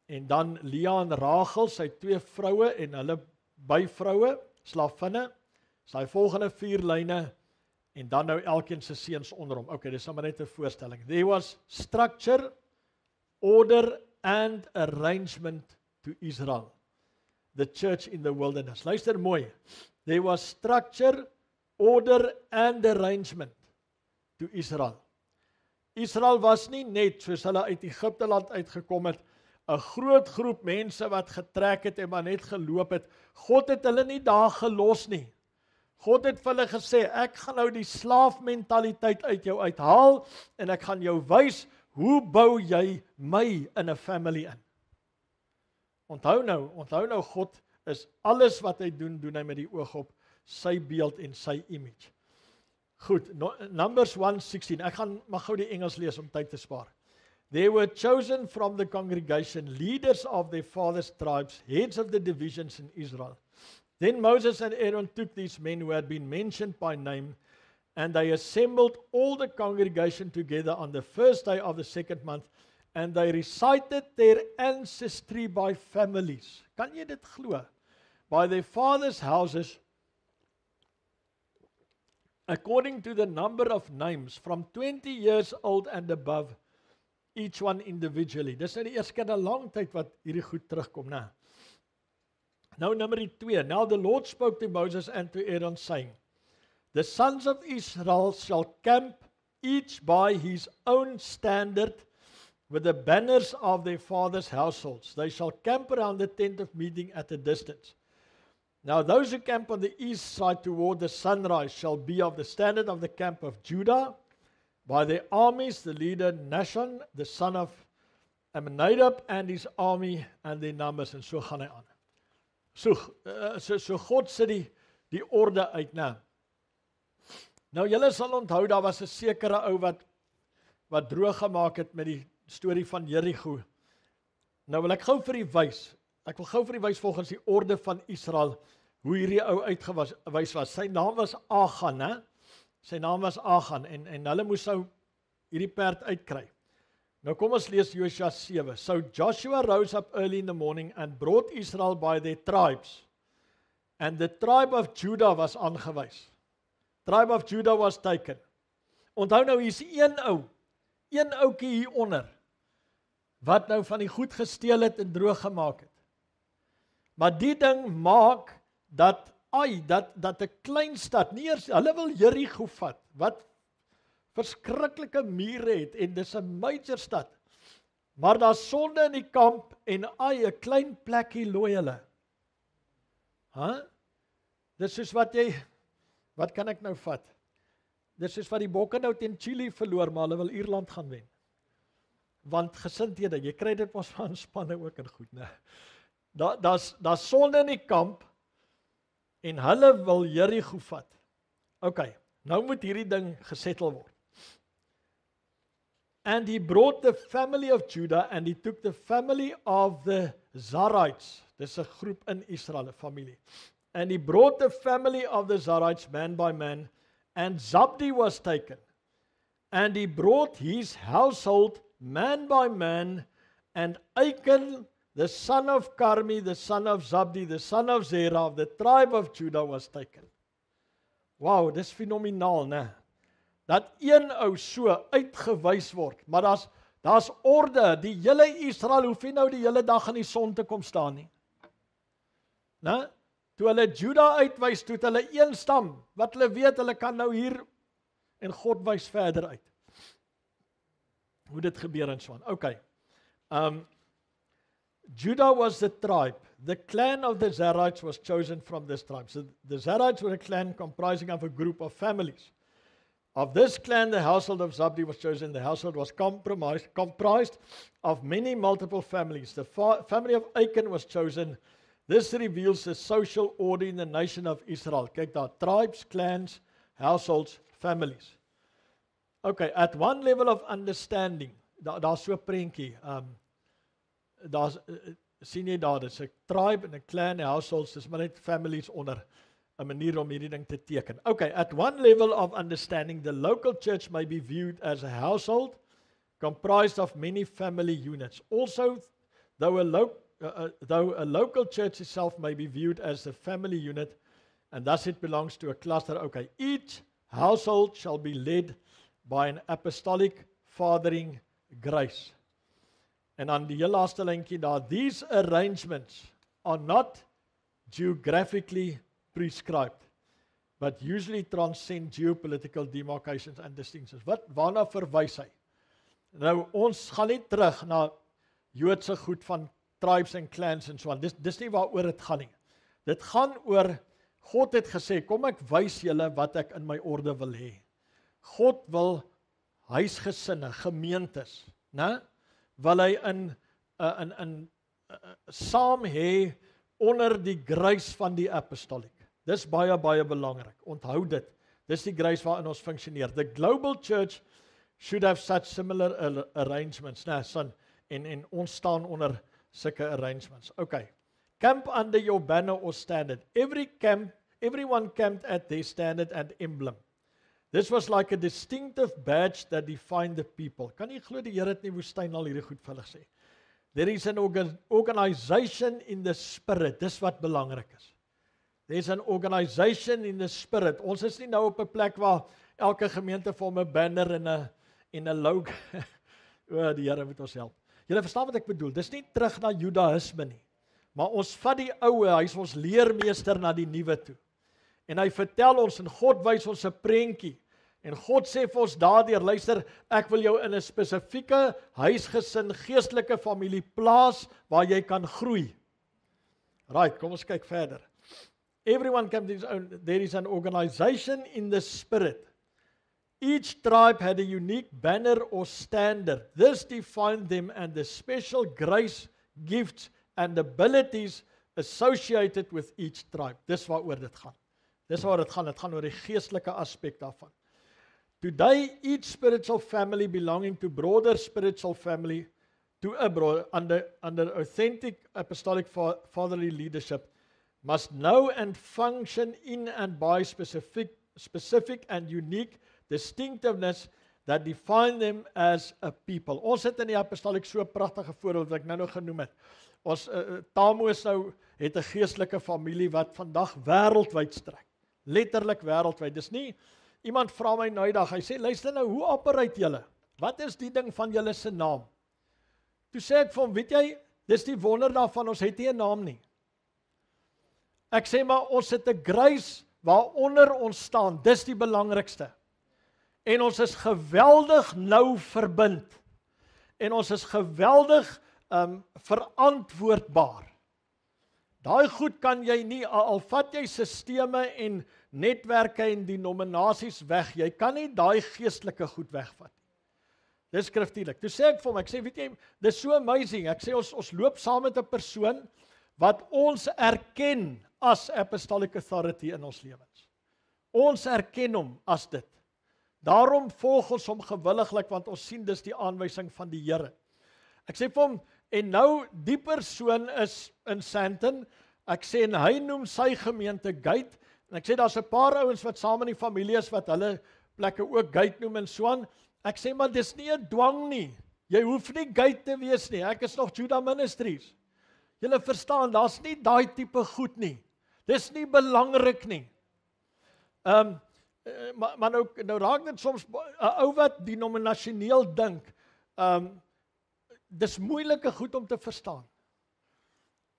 en dan Lea en Rachel, sy 2 vroue en hulle byvroue, slavinne, sy volgende 4 lyne, en dan nou elkeen se seuns onder hom. Okay, dis maar net 'n voorstelling. There was structure, order and arrangement to Israel, the church in the wilderness. Luister mooi. There was structure, order and arrangement to Israel. Israel was nie net soos hulle uit Egipte land uitgekom het, 'n groot groep mense wat getrek het en maar net geloop het. God het hulle nie daar gelos nie. God het vir hulle gesê, ek gaan nou die slaafmentaliteit uit jou uithaal en ek gaan jou wys, hoe bou jy my in 'n family in? Onthou nou, God is alles wat hy doen hy met die oog op sy beeld en sy image. Goed, Numbers 1:16, ek gaan maar gou die Engels lees om tyd te spaar. They were chosen from the congregation, leaders of their fathers' tribes, heads of the divisions in Israel. Then Moses and Aaron took these men who had been mentioned by name, and they assembled all the congregation together on the first day of the second month, and they recited their ancestry by families. Kan jy dit glo? By their fathers' houses, according to the number of names, from 20 years old and above, each one individually. Dis nou die eerste keer 'n lang tyd wat hierdie goed terugkom, né? Now, number 2. Now the Lord spoke to Moses and to Aaron, saying, the sons of Israel shall camp each by his own standard with the banners of their fathers' households. They shall camp around the tent of meeting at a distance. Now those who camp on the east side toward the sunrise shall be of the standard of the camp of Judah. By their armies, the leader Nashon, the son of Amminadab, and his army and their numbers. En so gaan hy aan. So God sit die orde uit, né? Nou julle sal onthou, daar was 'n sekere ou wat droog gemaak het met die storie van Jericho. Nou wil ek gou vir u wys. Ek wil gou vir u wys volgens die orde van Israel hoe hierdie ou uitgewys was. Sy naam was Achan, né? Sy naam was Achan en hulle moes nou hierdie perd uitkry. Nou kom ons lees Josua 7. So Joshua rose up early in the morning and brought Israel by their tribes. And the tribe of Judah was aangewys. Tribe of Judah was taken. Onthou nou, hier's een oukie hieronder, wat nou van die goed gesteel het en droog gemaak het. Maar die ding maak dat 'n klein stad, nie eers, hulle wil Jericho vat, wat verskriklike mure het, en dis 'n major stad. Maar daar's sonde in die kamp, en 'n klein plekkie looi hulle. Dis soos wat kan ek nou vat? Dis soos wat die Bokke nou teen Chili verloor, maar hulle wil Ierland gaan wen. Want gesindhede, jy kry dit mos van spanne ook en goed, né? Daar's sonde in die kamp, en hulle wil Jericho vat. Okay, nou moet hierdie ding gesettel word. And he brought the family of Judah, and he took the family of the Zarites. Dis 'n groep in Israel, 'n familie. And he brought the family of the Zarites man by man, and Zabdi was taken. And he brought his household man by man, and Achan, the son of Carmi, the son of Zabdi, the son of Zerah, of the tribe of Judah was taken. Wow, dis fenomenaal, né? Dat een ou so uitgewys word, maar daar's orde. Die hele Israel hoef nie nou die hele dag in die son te kom staan nie. Né? Toe hulle Juda uitwys, toe het hulle een stam, wat hulle weet, hulle kan nou hier, en God wys verder uit. Hoe dit gebeur en so aan. Okay. Judah was the tribe. The clan of the Zarites was chosen from this tribe. So the Zarites were a clan comprising of a group of families. Of this clan, the household of Zabdi was chosen. The household was comprised of many multiple families. The family of Achan was chosen. This reveals the social order in the nation of Israel. Kyk daar, tribes, clans, households, families. Okay, at one level of understanding, daar's so 'n prentjie. Sien jy daar, dis 'n tribe en 'n clan, households, dis maar net families onder 'n manier om hierdie ding te teken. Okay, at one level of understanding, the local church may be viewed as a household comprised of many family units. Also, though a local church itself may be viewed as a family unit, and thus it belongs to a cluster. Okay, each household shall be led by an apostolic fathering grace. En dan die heel laaste lyntjie daar, these arrangements are not geographically prescribed, but usually transcend geopolitical demarcations and distinctions. Waarna verwys hy? Nou, ons gaan nie terug na Joodse goed van tribes en clans en so aan. Dis nie waaroor dit gaan nie. Dit gaan oor, God het gesê, kom ek wys julle wat ek in my orde wil hê. God wil huisgesinne, gemeentes, né? Wil hy saam hê onder die grace van die apostolic. Dis baie, baie belangrik. Onthou dit. Dis die grace waarin ons functioneer. The global church should have such similar arrangements. En ons staan onder sulke arrangements. Okay. Camp under your banner or standard. Everyone camped at their standard and emblem. This was like a distinctive badge that defined the people. Kan jy glo die Here het nie woestyn al hierdie goed vir hulle gesê? There is an organization in the spirit. Dis wat belangrik is. There's an organization in the spirit. Ons is nie nou op 'n plek waar elke gemeente vir hom 'n banner en 'n logo. O, die Here moet ons help. Julle verstaan wat ek bedoel. Dis nie terug na Judaïsme nie. Maar ons vat die ou, hy is ons leermeester na die nuwe toe. En hy vertel ons, en God wys ons 'n prentjie. En God sê vir ons daardeur, luister, ek wil jou in 'n spesifieke huisgesin, geestelike familie plaas, waar jy kan groei. Right, kom ons kyk verder. Everyone can his own, there is an organization in the spirit. Each tribe had a unique banner or standard. This defined them and the special grace, gifts, and abilities associated with each tribe. Dis waaroor dit gaan. Dis waar dit gaan oor die geestelike aspek daarvan. Today, each spiritual family belonging to broader spiritual family, to a broader, under authentic apostolic fatherly leadership, must know and function in and by specific and unique distinctiveness that define them as a people. Ons het in die apostolic so 'n pragtige voorbeeld wat ek nou genoem het. Ons Tamos nou het 'n geestelike familie wat vandag wêreldwyd strek. Letterlik wêreldwyd. Dis nie iemand vra my nou eendag, hy sê luister nou, hoe operate julle? Wat is die ding van julle se naam? Toe sê ek vir hom, weet jy, dis die wonder daarvan, ons het nie 'n naam nie. Ek sê maar ons het 'n grace waaronder ons staan. Dis die belangrikste. En ons is geweldig nou verbind. En ons is geweldig verantwoordbaar. Daai goed kan jy nie, al vat jy sisteme en netwerke en denominasies weg, jy kan nie daai geestelike goed wegvat nie. Dis skriftuurlik. Toe sê ek vir hom, ek sê, weet jy, dis so amazing, ek sê ons loop saam met 'n persoon wat ons erken as apostolic authority in ons lewens. Ons erken hom as dit. Daarom volg ons hom gewilliglik, want ons sien dis die aanwysing van die Here. Ek sê vir hom, en nou die persoon is in Sandton, ek sê en hy noem sy gemeente Gate, en ek sê daar's 'n paar ouens wat saam in die familie is wat hulle plekke ook Gate noem en so aan. Ek sê maar dis nie 'n dwang nie. Jy hoef nie Gate te wees nie. Ek is nog Judah Ministries. Julle verstaan, daar's nie daai tipe goed nie. Dis nie belangrik nie. Maar nou raak dit soms 'n ou wat denominasioneel dink. Dis moeilike goed om te verstaan.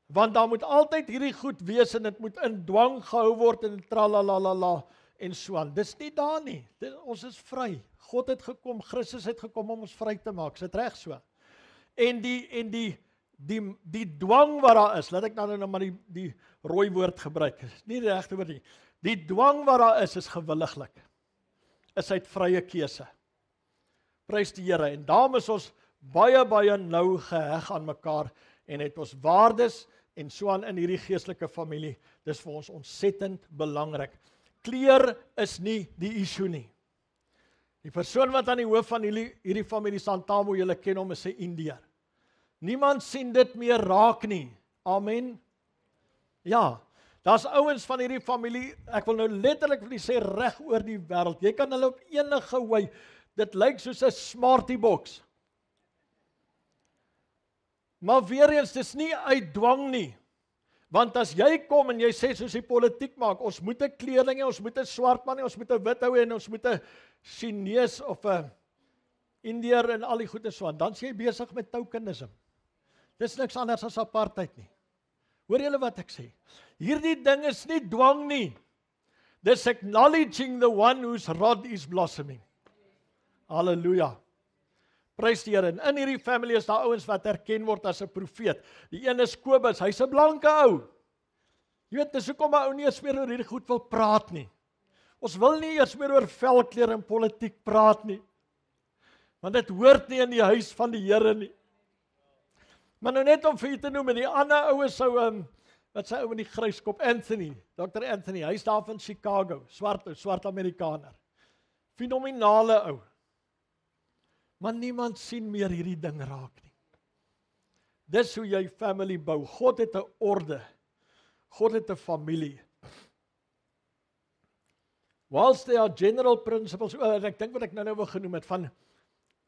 Want daar moet altyd hierdie goed wees en dit moet in dwang gehou word en tralalala en so aan. Dis nie daar nie. Ons is vry. God het gekom, Christus het gekom om ons vry te maak. Is dit reg so? En die dwang wat daar is, laat ek nou maar die rooi woord gebruik. Is nie die regte woord nie. Die dwang wat daar is gewilliglik. Is uit vrye keuse. Prys die Here. En daarom is ons baie nou geheg aan mekaar en het ons waardes en so aan in hierdie geestelike familie. Dis vir ons ontsettend belangrik. Kleur is nie die issue nie. Die persoon wat aan die hoof van hierdie familie staan, Tamo, julle ken hom, is 'n Indiër. Niemand sien dit meer raak nie. Amen. Ja, daar's ouens van hierdie familie, ek wil nou letterlik vir sê reg oor die wêreld. Jy kan hulle op enige wy, dit lyk soos 'n smartie box. Maar weer eens, dis nie uit dwang nie. Want as jy kom en jy sê soos die politiek maak, ons moet 'n kleerling hê, ons moet 'n swart man hê, ons moet 'n wit ou hê en ons moet 'n Chinees of 'n Indiër en al die goeie so aan, dan is jy besig met tokenism. Dis niks anders as apartheid nie. Hoor julle wat ek sê? Hierdie ding is nie dwang nie. Dis acknowledging the one whose rod is blossoming. Halleluja. Prys die Here. En in hierdie family is daar ouens wat erken word as 'n profeet. Die een is Kobus, hy's 'n blanke ou. Jy weet, dis hoekom 'n ou nie eens meer oor hierdie goed wil praat nie. Ons wil nie eers meer oor velkleur en politiek praat nie. Want dit hoort nie in die huis van die Here nie. Maar nou net om vir julle te noem, en die ander oues sou wat sy ou met die grys kop, Anthony, Dr. Anthony, hy's daar van Chicago, swart Amerikaner. Fenominale ou. Maar niemand sien meer hierdie ding raak nie. Dis hoe jy family bou. God het 'n orde. God het 'n familie. Whilst there are general principles, en ek dink wat ek nou wil genoem het, van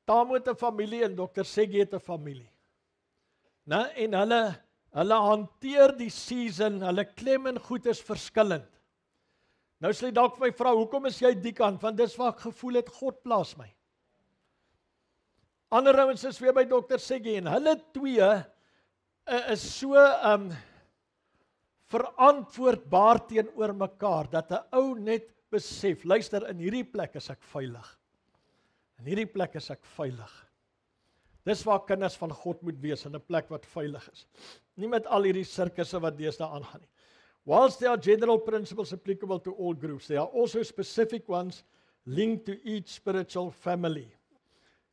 Tamu het 'n familie en Dr. Seggie het 'n familie. En hulle hanteer die season, hulle klem en goed is verskillend. Nou sê jy dalk vir my vrou, hoekom is jy die kant? Want dis waar ek gevoel het, God plaas my. Ander ouens is weer by Dr. Seggie en hulle twee is so verantwoordbaar teenoor mekaar, dat 'n ou net besef, luister, in hierdie plek is ek veilig. In hierdie plek is ek veilig. Dis waar kinders van God moet wees, in 'n plek wat veilig is. Nie met al hierdie sirkusse wat deesdae aangaan nie. Whilst there are general principles applicable to all groups, there are also specific ones linked to each spiritual family.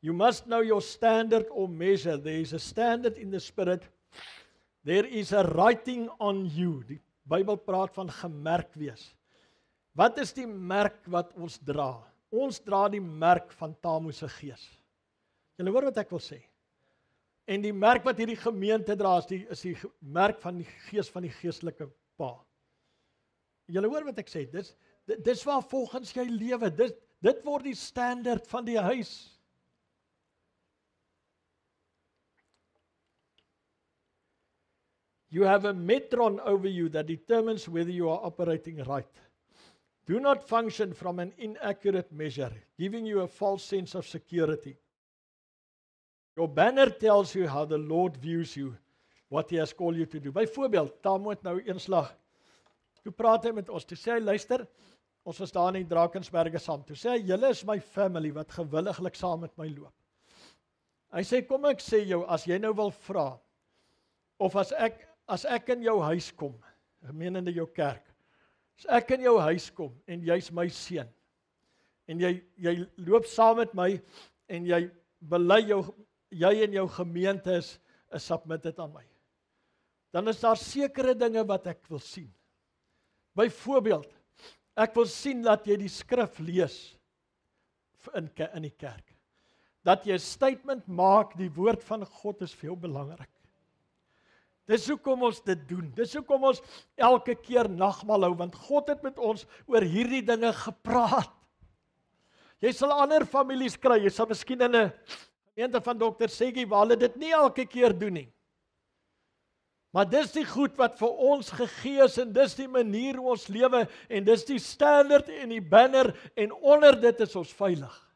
You must know your standard or measure. There is a standard in the spirit. There is a writing on you. Die Bybel praat van gemerk wees. Wat is die merk wat ons dra? Ons dra die merk van Tamu se gees. Julle hoor wat ek wil sê. En die merk wat hierdie gemeente dra is die merk van die gees van die geestelike pa. Julle hoor wat ek sê, dis waar volgens jy lewe, dit word die standaard van die huis. You have a metron over you that determines whether you are operating right. Do not function from an inaccurate measure, giving you a false sense of security. Your banner tells you how the Lord views you, what He has called you to do. Byvoorbeeld, Tamu het nou eenslag. Toe praat hy met ons, toe sê hy, luister, ons was daar in die Drakensberge saam. Toe sê hy, julle is my family wat gewilliglik saam met my loop. Hy sê, kom ek sê jou, as jy nou wil vra, of as ek in jou huis kom, menende jou kerk, as ek in jou huis kom, en jy's my seun, en jy loop saam met my, en jy bely jy en jou gemeente is submitted aan my, dan is daar sekere dinge wat ek wil sien. Byvoorbeeld, ek wil sien dat jy die skrif lees in die kerk. Dat jy 'n statement maak, die woord van God is veel belangrik. Dis hoekom ons dit doen. Dis hoekom ons elke keer nagmaal hou, want God het met ons oor hierdie dinge gepraat. Jy sal ander families kry, jy sal miskien in 'n gemeente van Dr. Seggie waar hulle dit nie elke keer doen nie. Maar dis die goed wat vir ons gegee is en dis die manier hoe ons lewe en dis die standaard en die banner en onder dit is ons veilig.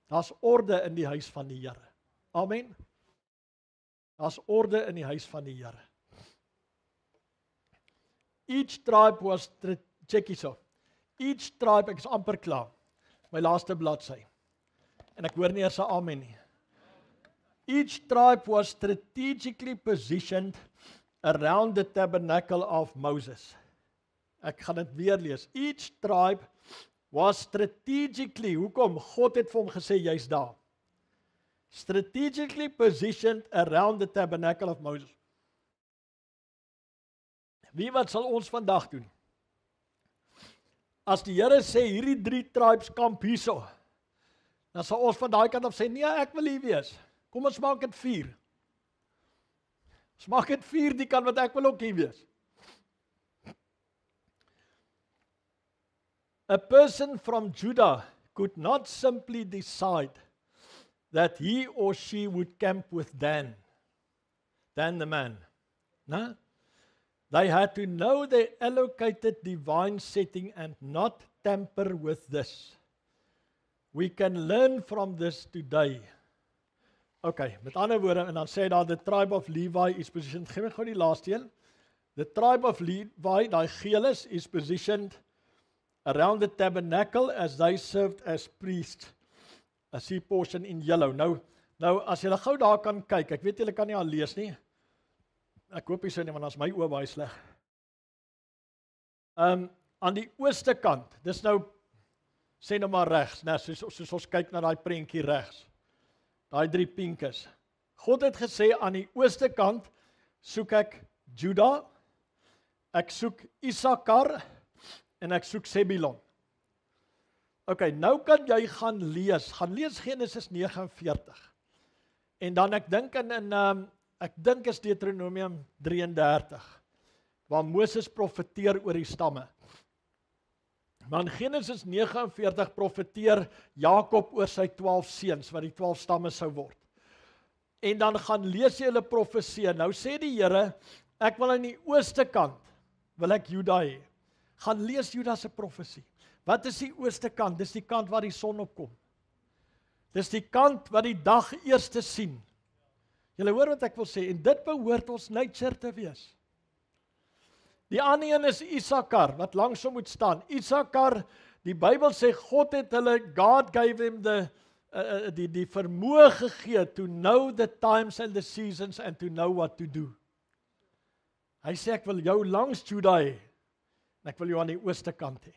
Daar's orde in die huis van die Here. Amen. Daar's orde in die huis van die Here. Each tribe was check hierso. Each tribe, ek is amper klaar. My laaste bladsy. En ek hoor nie eers 'n amen nie. Each tribe was strategically positioned around the tabernacle of Moses. Ek gaan dit weer lees. Each tribe was strategically, hoekom? God het vir hom gesê jy's daar. Strategically positioned around the tabernacle of Moses. Wat sal ons vandag doen? As die Here sê hierdie 3 tribes kamp hierso, dan sal ons van daai kant af sê nee, ek wil hier wees. Kom ons maak dit 4. Ons maak dit 4 die kant wat ek wil ook hier wees. A person from Judah could not simply decide that he or she would camp with Dan. than the man. No? They had to know their allocated divine setting and not tamper with this. We can learn from this today. Okay, met ander woorde, en dan sê daar, the tribe of Levi is positioned, geef my gou die laaste een. The tribe of Levi, die geeles, is positioned around the tabernacle as they served as priests. I see portion in yellow. Nou as julle gou daar kan kyk, ek weet julle kan nie al lees nie. Ek hoop jy sê nie, want as my oë baie sleg. Aan die ooste kant, dis nou, sê nou maar regs, né, soos ons kyk na daai prentjie regs. Daai 3 pinkes. God het gesê aan die ooste kant soek ek Juda, ek soek Issachar en ek soek Zebulon. Okay, nou kan jy gaan lees Genesis 49. En dan ek dink ek dink is Deuteronomium 33 waar Moses profeteer oor die stamme. Maar in Genesis 49 profeteer Jakob oor sy 12 seuns wat die 12 stamme sou word. En dan gaan lees jy hulle profeseë. Nou sê die Here, ek wil aan die ooste kant wil ek Juda hê. Gaan lees Juda se profesie. Wat is die ooste kant? Dis die kant waar die son opkom. Dis die kant wat die dag eerste sien. Julle hoor wat ek wil sê, en dit behoort ons nature te wees. Die ander een is Issachar, wat langs hom moet staan. Issachar, die Bybel sê, God gave him die vermoë gegee to know the times and the seasons and to know what to do. Hy sê, ek wil jou langs Juda hê, en ek wil jou aan die ooste kant hê.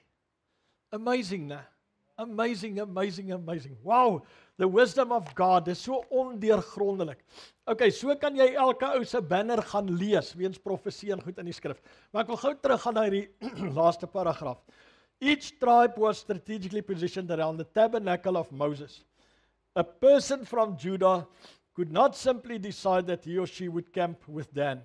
Amazing, né? Amazing. Wow, the wisdom of God is so ondeurgrondelik. Okay, so kan jy elke ou se banner gaan lees, weens profesie en goed in die skrif. Maar ek wil gou terug gaan na hierdie laaste paragraaf. Each tribe was strategically positioned around the tabernacle of Moses. A person from Judah could not simply decide that he or she would camp with Dan.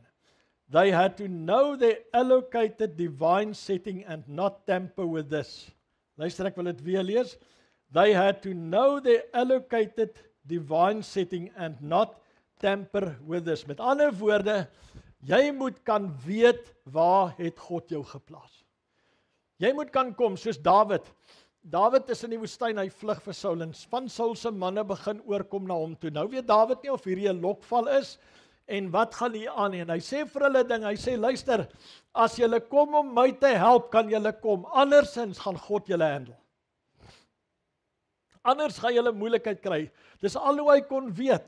They had to know their allocated divine setting and not tamper with this. Luister, ek wil dit weer lees. They had to know their allocated divine setting and not tamper with this. Met ander woorde, jy moet kan weet waar het God jou geplaas. Jy moet kan kom soos Dawid. Dawid is in die woestyn, hy vlug vir Saul en van Saul se manne begin oorkom na hom toe. Nou weet Dawid nie of hierdie 'n lokval is en wat gaan hier aan nie. En hy sê vir hulle ding, hy sê luister, as julle kom om my te help, kan julle kom. Andersins gaan God julle handle. Anders gaan julle moeilikheid kry. Dis al hoe hy kon weet.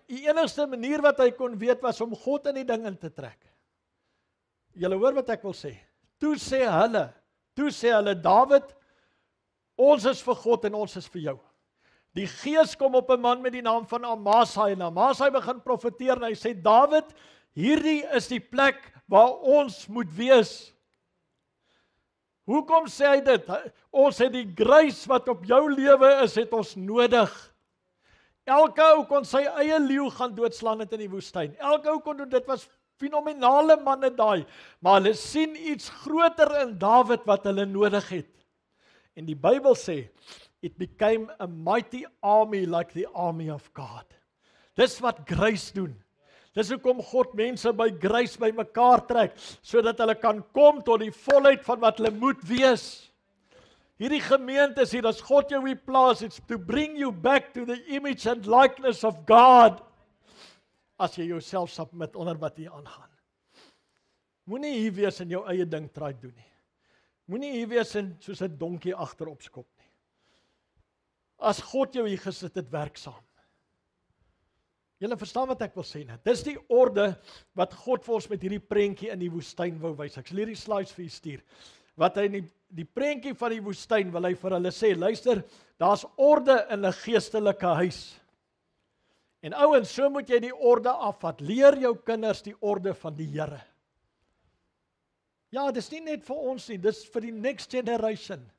Die enigste manier wat hy kon weet was om God in die ding in te trek. Julle hoor wat ek wil sê. Toe sê hulle, Dawid, ons is vir God en ons is vir jou. Die gees kom op 'n man met die naam van Amasai, en Amasai begin profeteer en hy sê, Dawid, hierdie is die plek waar ons moet wees. Hoekom sê hy dit? Ons het die grace wat op jou lewe is, het ons nodig. Elke ou kon sy eie leeu gaan doodslaan het in die woestyn. Elke ou kon doen, dit was fenomenale manne daai, maar hulle sien iets groter in Dawid wat hulle nodig het. En die Bybel sê, it became a mighty army like the army of God. Dis wat grace doen. Dis hoekom God mense by grace by mekaar trek, sodat hulle kan kom tot die volheid van wat hulle moet wees. Hierdie gemeente is hier, as God jou hier plaas, it's to bring you back to the image and likeness of God. As jy jouself submit onder wat hier aangaan. Moenie hier wees en jou eie ding try doen nie. Moenie hier wees en soos 'n donkie agterop skop nie. As God jou hier gesit het, werksaam. Julle verstaan wat ek wil sê net. Dis die orde wat God vir ons met hierdie prentjie in die woestyn wou wys. Ek sal hierdie slides vir julle stuur. Wat hy in die prentjie van die woestyn wil hy vir hulle sê, luister, daar's orde in 'n geestelike huis. En ouens, so moet jy die orde afvat. Leer jou kinders die orde van die Here. Ja, dis nie net vir ons nie, dis vir die next generation.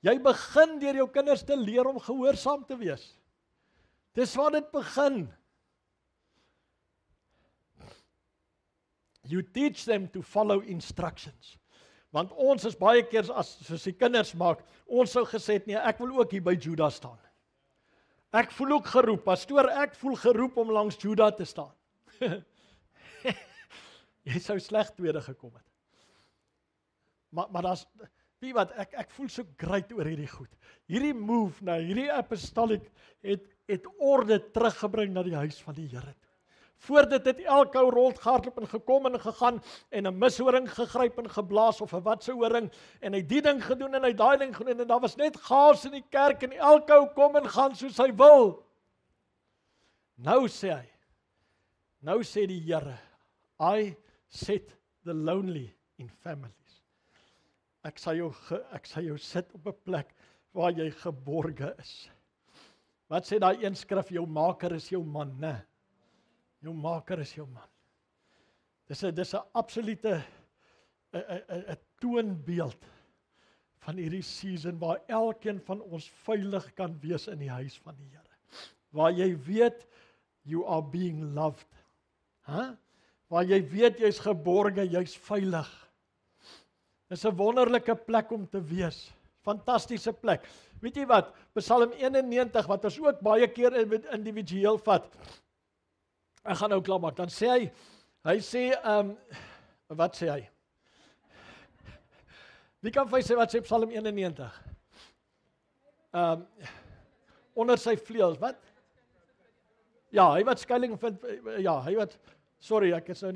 Jy begin deur jou kinders te leer om gehoorsaam te wees. Dis waar dit begin. You teach them to follow instructions. Want ons is baie keer, soos die kinders maak, ons sou gesê het, nee, ek wil ook hier by Juda staan. Ek voel ook geroep, pastoor, ek voel geroep om langs Juda te staan. Jy sou sleg tweede gekom het. Maar daar's, weet wat, ek voel so great oor hierdie goed. Hierdie move nou, hierdie apostolic het orde teruggebring na die huis van die Here toe. Voor dit het elke ou rondgehardloop en gekom en gegaan en 'n mishoring gegryp en geblaas of 'n watse horing en hy die ding gedoen en hy daai ding gedoen en daar was net chaos in die kerk en elke ou kom en gaan soos hy wil. Nou sê die Here, I set the lonely in families. Ek sal jou sit op 'n plek waar jy geborge is. Wat sê daai een skrif, jou maker is jou man, né? Jou maker is jou man. Dis 'n absolute 'n toonbeeld van hierdie season waar elkeen van ons veilig kan wees in die huis van die Here. Waar jy weet you are being loved. Waar jy weet jy's geborge, jy's veilig. Dis 'n wonderlike plek om te wees. Fantastiese plek. Weet jy wat? Psalm 91 wat ons ook baie keer individueel vat. Ek gaan nou klaar maak. Dan sê hy sê wat sê hy? Wie kan vir sê wat sê Psalm 91? Onder sy vleuels, wat? Ja, hy wat skuilings vind, ja, hy wat, sorry, ek is nog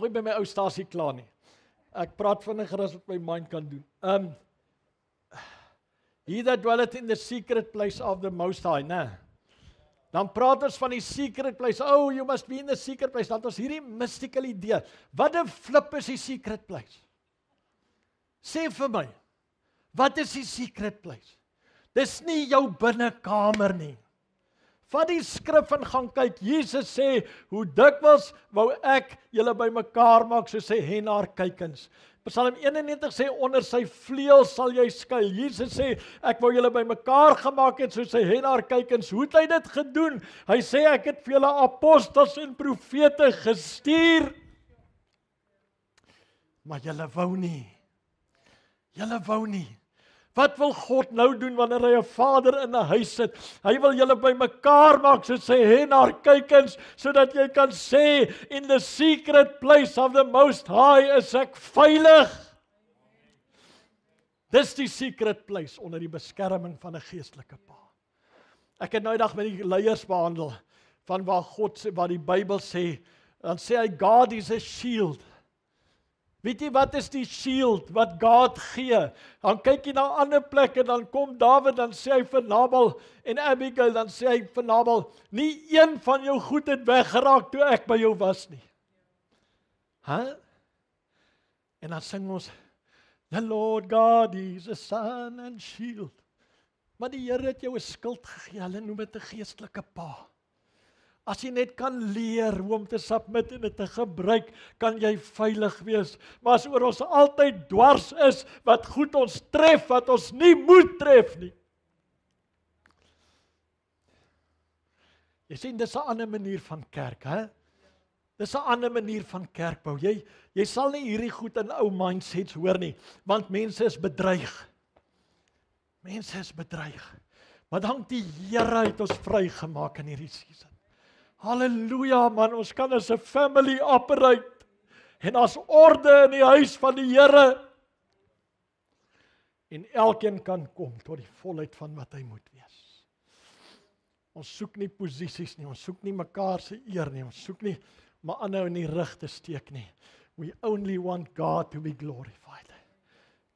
nie by my ou stasie klaar nie. Ek praat vinniger as wat my mind kan doen. He that dwelleth in the secret place of the Most High, né? Dan praat ons van die secret place. Oh, you must be in the secret place. Dan het ons hierdie mystical idee. Wat 'n flip is die secret place? Sê vir my, wat is die secret place? Dis nie jou binnekamer nie. Vat die skrif en gaan kyk. Jesus sê, hoe dikwels wou ek julle bymekaar maak soos sy hennaarkuikens. Psalm 91 sê, onder sy vleuels sal jy skuil. Jesus sê, ek wou julle bymekaar gemaak het soos sy hennaarkuikens. Hoe het hy dit gedoen? Hy sê, ek het vir julle apostels en profete gestuur. Maar julle wou nie. Julle wou nie. Wat wil God nou doen wanneer hy 'n vader in 'n huis sit? Hy wil julle bymekaar maak soos sy hennaarkuikens, sodat jy kan sê, in the secret place of the Most High is ek veilig. Dis die secret place onder die beskerming van 'n geestelike pa. Ek het nou eendag met die leiers behandel van waar God sê, waar die Bybel sê, dan sê hy God is a shield. Weet jy wat is die shield wat God gee? Dan kyk jy na 'n ander plek en dan kom Dawid, dan sê hy vir Nabal en Abigail, dan sê hy vir Nabal, nie een van jou goed het weggeraak toe ek by jou was nie. En dan sing ons, the Lord God is a sun and shield. Maar die Here het jou 'n skild gegee, hulle noem dit 'n geestelike pa. As jy net kan leer hoe om te submit en dit te gebruik, kan jy veilig wees. Maar as oor ons altyd dwars is, wat goed ons tref, wat ons nie moet tref nie. Jy sien, dis 'n ander manier van kerk, hè? Dis 'n ander manier van kerkbou. Jy sal nie hierdie goed in ou mindsets hoor nie, want mense is bedreig. Mense is bedreig. Maar dank die Here het ons vrygemaak in hierdie season. Halleluja man, ons kan as 'n family operate en as orde in die huis van die Here. En elkeen kan kom tot die volheid van wat hy moet wees. Ons soek nie posisies nie, ons soek nie mekaar se eer nie, ons soek nie om ander in die rug te steek nie. We only want God to be glorified.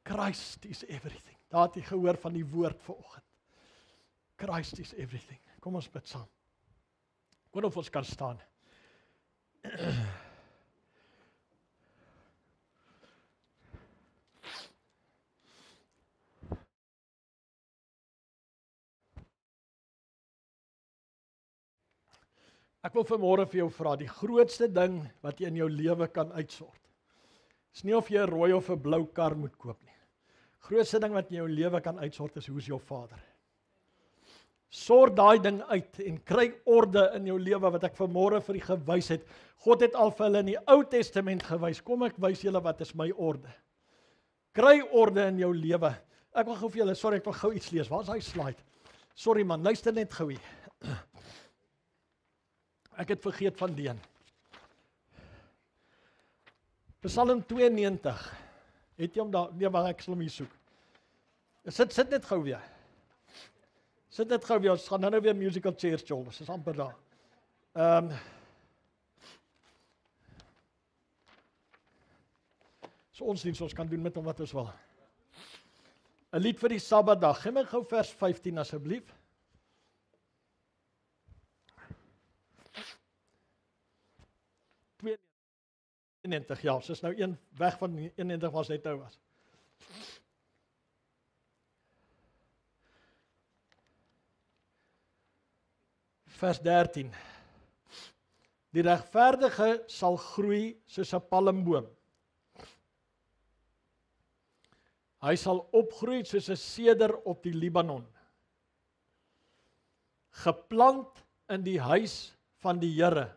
Christ is everything. Daar het jy gehoor van die woord vanoggend. Christ is everything. Kom ons bid saam. Kom of ons kan staan. Ek wil vanmôre vir jou vra, die grootste ding wat jy in jou lewe kan uitsort, is nie of jy 'n rooi of 'n blou kar moet koop nie. Grootste ding wat in jou lewe kan uitsort is, hoe is jou Vader? Sort daai ding uit en kry orde in jou lewe wat ek vanmôre vir u gewys het. God het al vir hulle in die Ou Testament gewys. Kom ek wys julle wat is my orde. Kry orde in jou lewe. Ek wil gou vir julle, sorry, ek wil gou iets lees. Waar is daai slide? Sorry man, luister net gou hier. Ek het vergeet van Dean. Psalm 92. Het jy hom daar? Nee, maar ek sal hom hier soek. Sit net gou weer. Sit net gou weer. Ons gaan nou weer musical chairs, Joel. Dit is amper daar. So ons diens, ons kan doen met hom wat ons wil. 'n Lied vir die Sabbatdag. Gee my gou vers 15 asseblief. Ja, so is nou een weg van 91 was net nou was. Vers 13. Die regverdige sal groei soos 'n palmboom. Hy sal opgroei soos 'n seder op die Libanon. Geplant in die huis van die Here.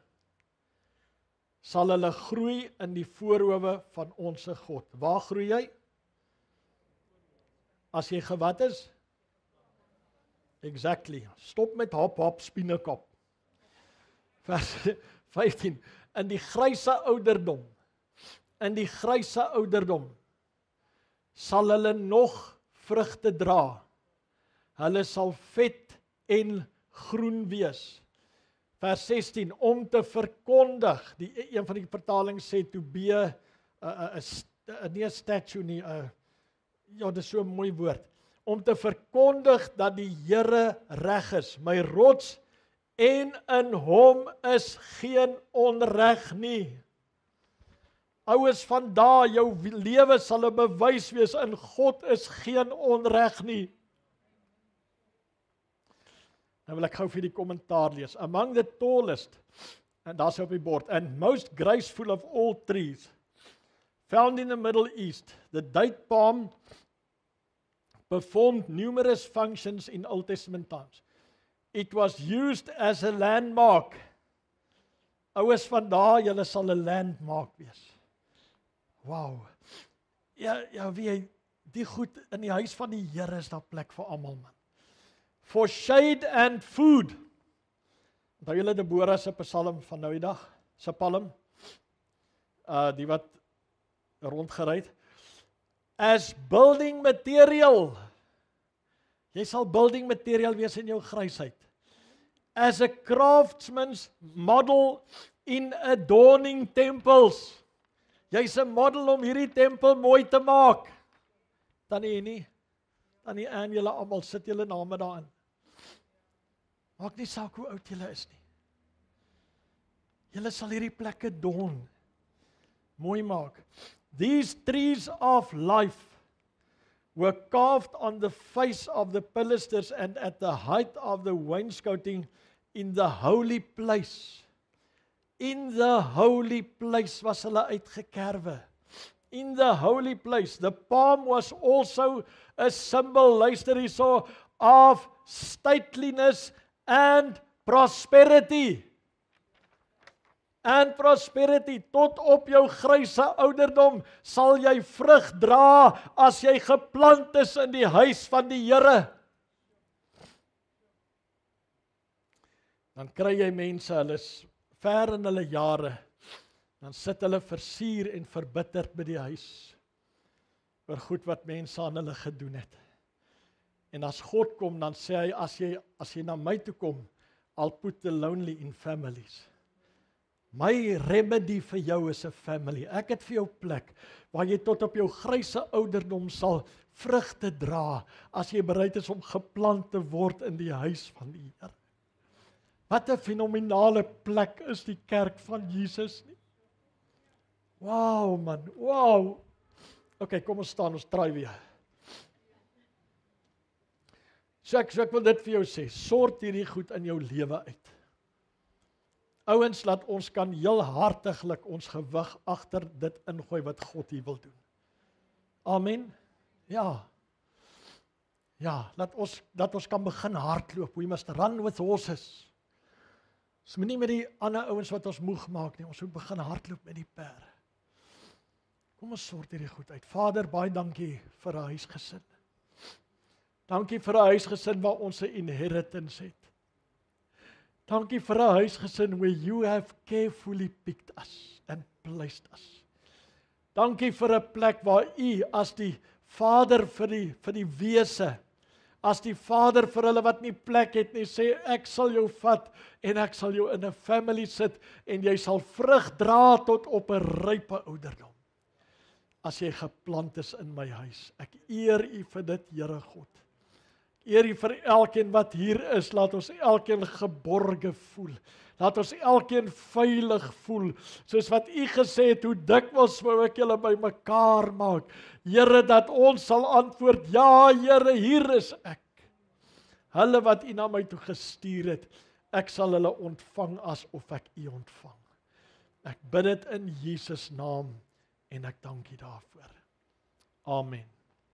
Sal hulle groei in die voorhoewe van ons God. Waar groei jy? As jy gewat is? Exactly. Stop met hop spinnekop. Vers 15. In die gryse ouderdom. In die gryse ouderdom sal hulle nog vrugte dra. Hulle sal vet en groen wees. Vers 16, om te verkondig, een van die vertalings sê, to be, nie 'n statue nie, ja, dit is so 'n mooi woord, om te verkondig dat die Here reg is, my rots, en in hom is geen onreg nie. Ouers van daai, jou lewe sal 'n bewys wees, in God is geen onreg nie. Nou wil ek gou vir die kommentaar lees. Among the tallest, en daar's op die bord, and most graceful of all trees, found in the Middle East, the date palm performed numerous functions in Old Testament times. It was used as a landmark. Ouers van daai, julle sal 'n landmark wees. Wow. Ja, wie die goed in die huis van die Here is daar plek vir almal, man. For shade and food. Onthou julle Deborah se psalm van nou die dag, se palm, die wat rondgery het. As building material. Jy sal building material wees in jou grysheid. As a craftsman's model in adorning temples. Jy's 'n model om hierdie tempel mooi te maak. Tannie en julle almal sit julle name daarin. Maak nie saak hoe oud julle is nie. Julle sal hierdie plekke don mooi maak. These trees of life were carved on the face of the pilasters and at the height of the wainscoting in the holy place. In the holy place was hulle uitgekerwe. In the holy place. The palm was also a symbol, luister hierso, of stateliness and prosperity. And prosperity, tot op jou gryse ouderdom sal jy vrug dra as jy geplant is in die huis van die Here. Dan kry jy mense, hulle is ver in hulle jare, dan sit hulle versuur en verbitterd by die huis, oor goed wat mense aan hulle gedoen het. En as God kom, dan sê hy, as jy na my toe kom, I'll put the lonely in families. My remedy vir jou is 'n family. Ek het vir jou plek, waar jy tot op jou gryse ouderdom sal vrugte dra, as jy bereid is om geplant te word in die huis van die Here. Wat 'n fenominale plek is die kerk van Jesus nie. Wow man, wow. Okay, kom ons staan, ons draai weer. So ek wil dit vir jou sê, sort hierdie goed in jou lewe uit. Ouens, laat ons kan heel hartiglik ons gewig agter dit ingooi wat God hier wil doen. Amen. Ja, laat ons kan begin hardloop. We must run with horses. Ons moet nie met die ander ouens wat ons moeg maak nie, ons moet begin hardloop met die perde. Kom ons sort hierdie goed uit. Vader, baie dankie vir 'n huisgesin. Dankie vir 'n huisgesin waar ons 'n inheritance het. Dankie vir 'n huisgesin where you have carefully picked us and placed us. Dankie vir 'n plek waar U as die Vader vir die wese, as die Vader vir hulle wat nie plek het nie, sê ek sal jou vat en ek sal jou in 'n family sit en jy sal vrug dra tot op 'n rype ouderdom. As jy geplant is in my huis. Ek eer U vir dit, Here God. Eer U vir elkeen wat hier is, laat ons elkeen geborge voel. Laat ons elkeen veilig voel, soos wat U gesê het, hoe dikwels wou ek julle bymekaar maak. Here, dat ons sal antwoord, ja Here, hier is ek. Hulle wat U na my toe gestuur het, ek sal hulle ontvang asof ek U ontvang. Ek bid dit in Jesus naam en ek dank U daarvoor. Amen.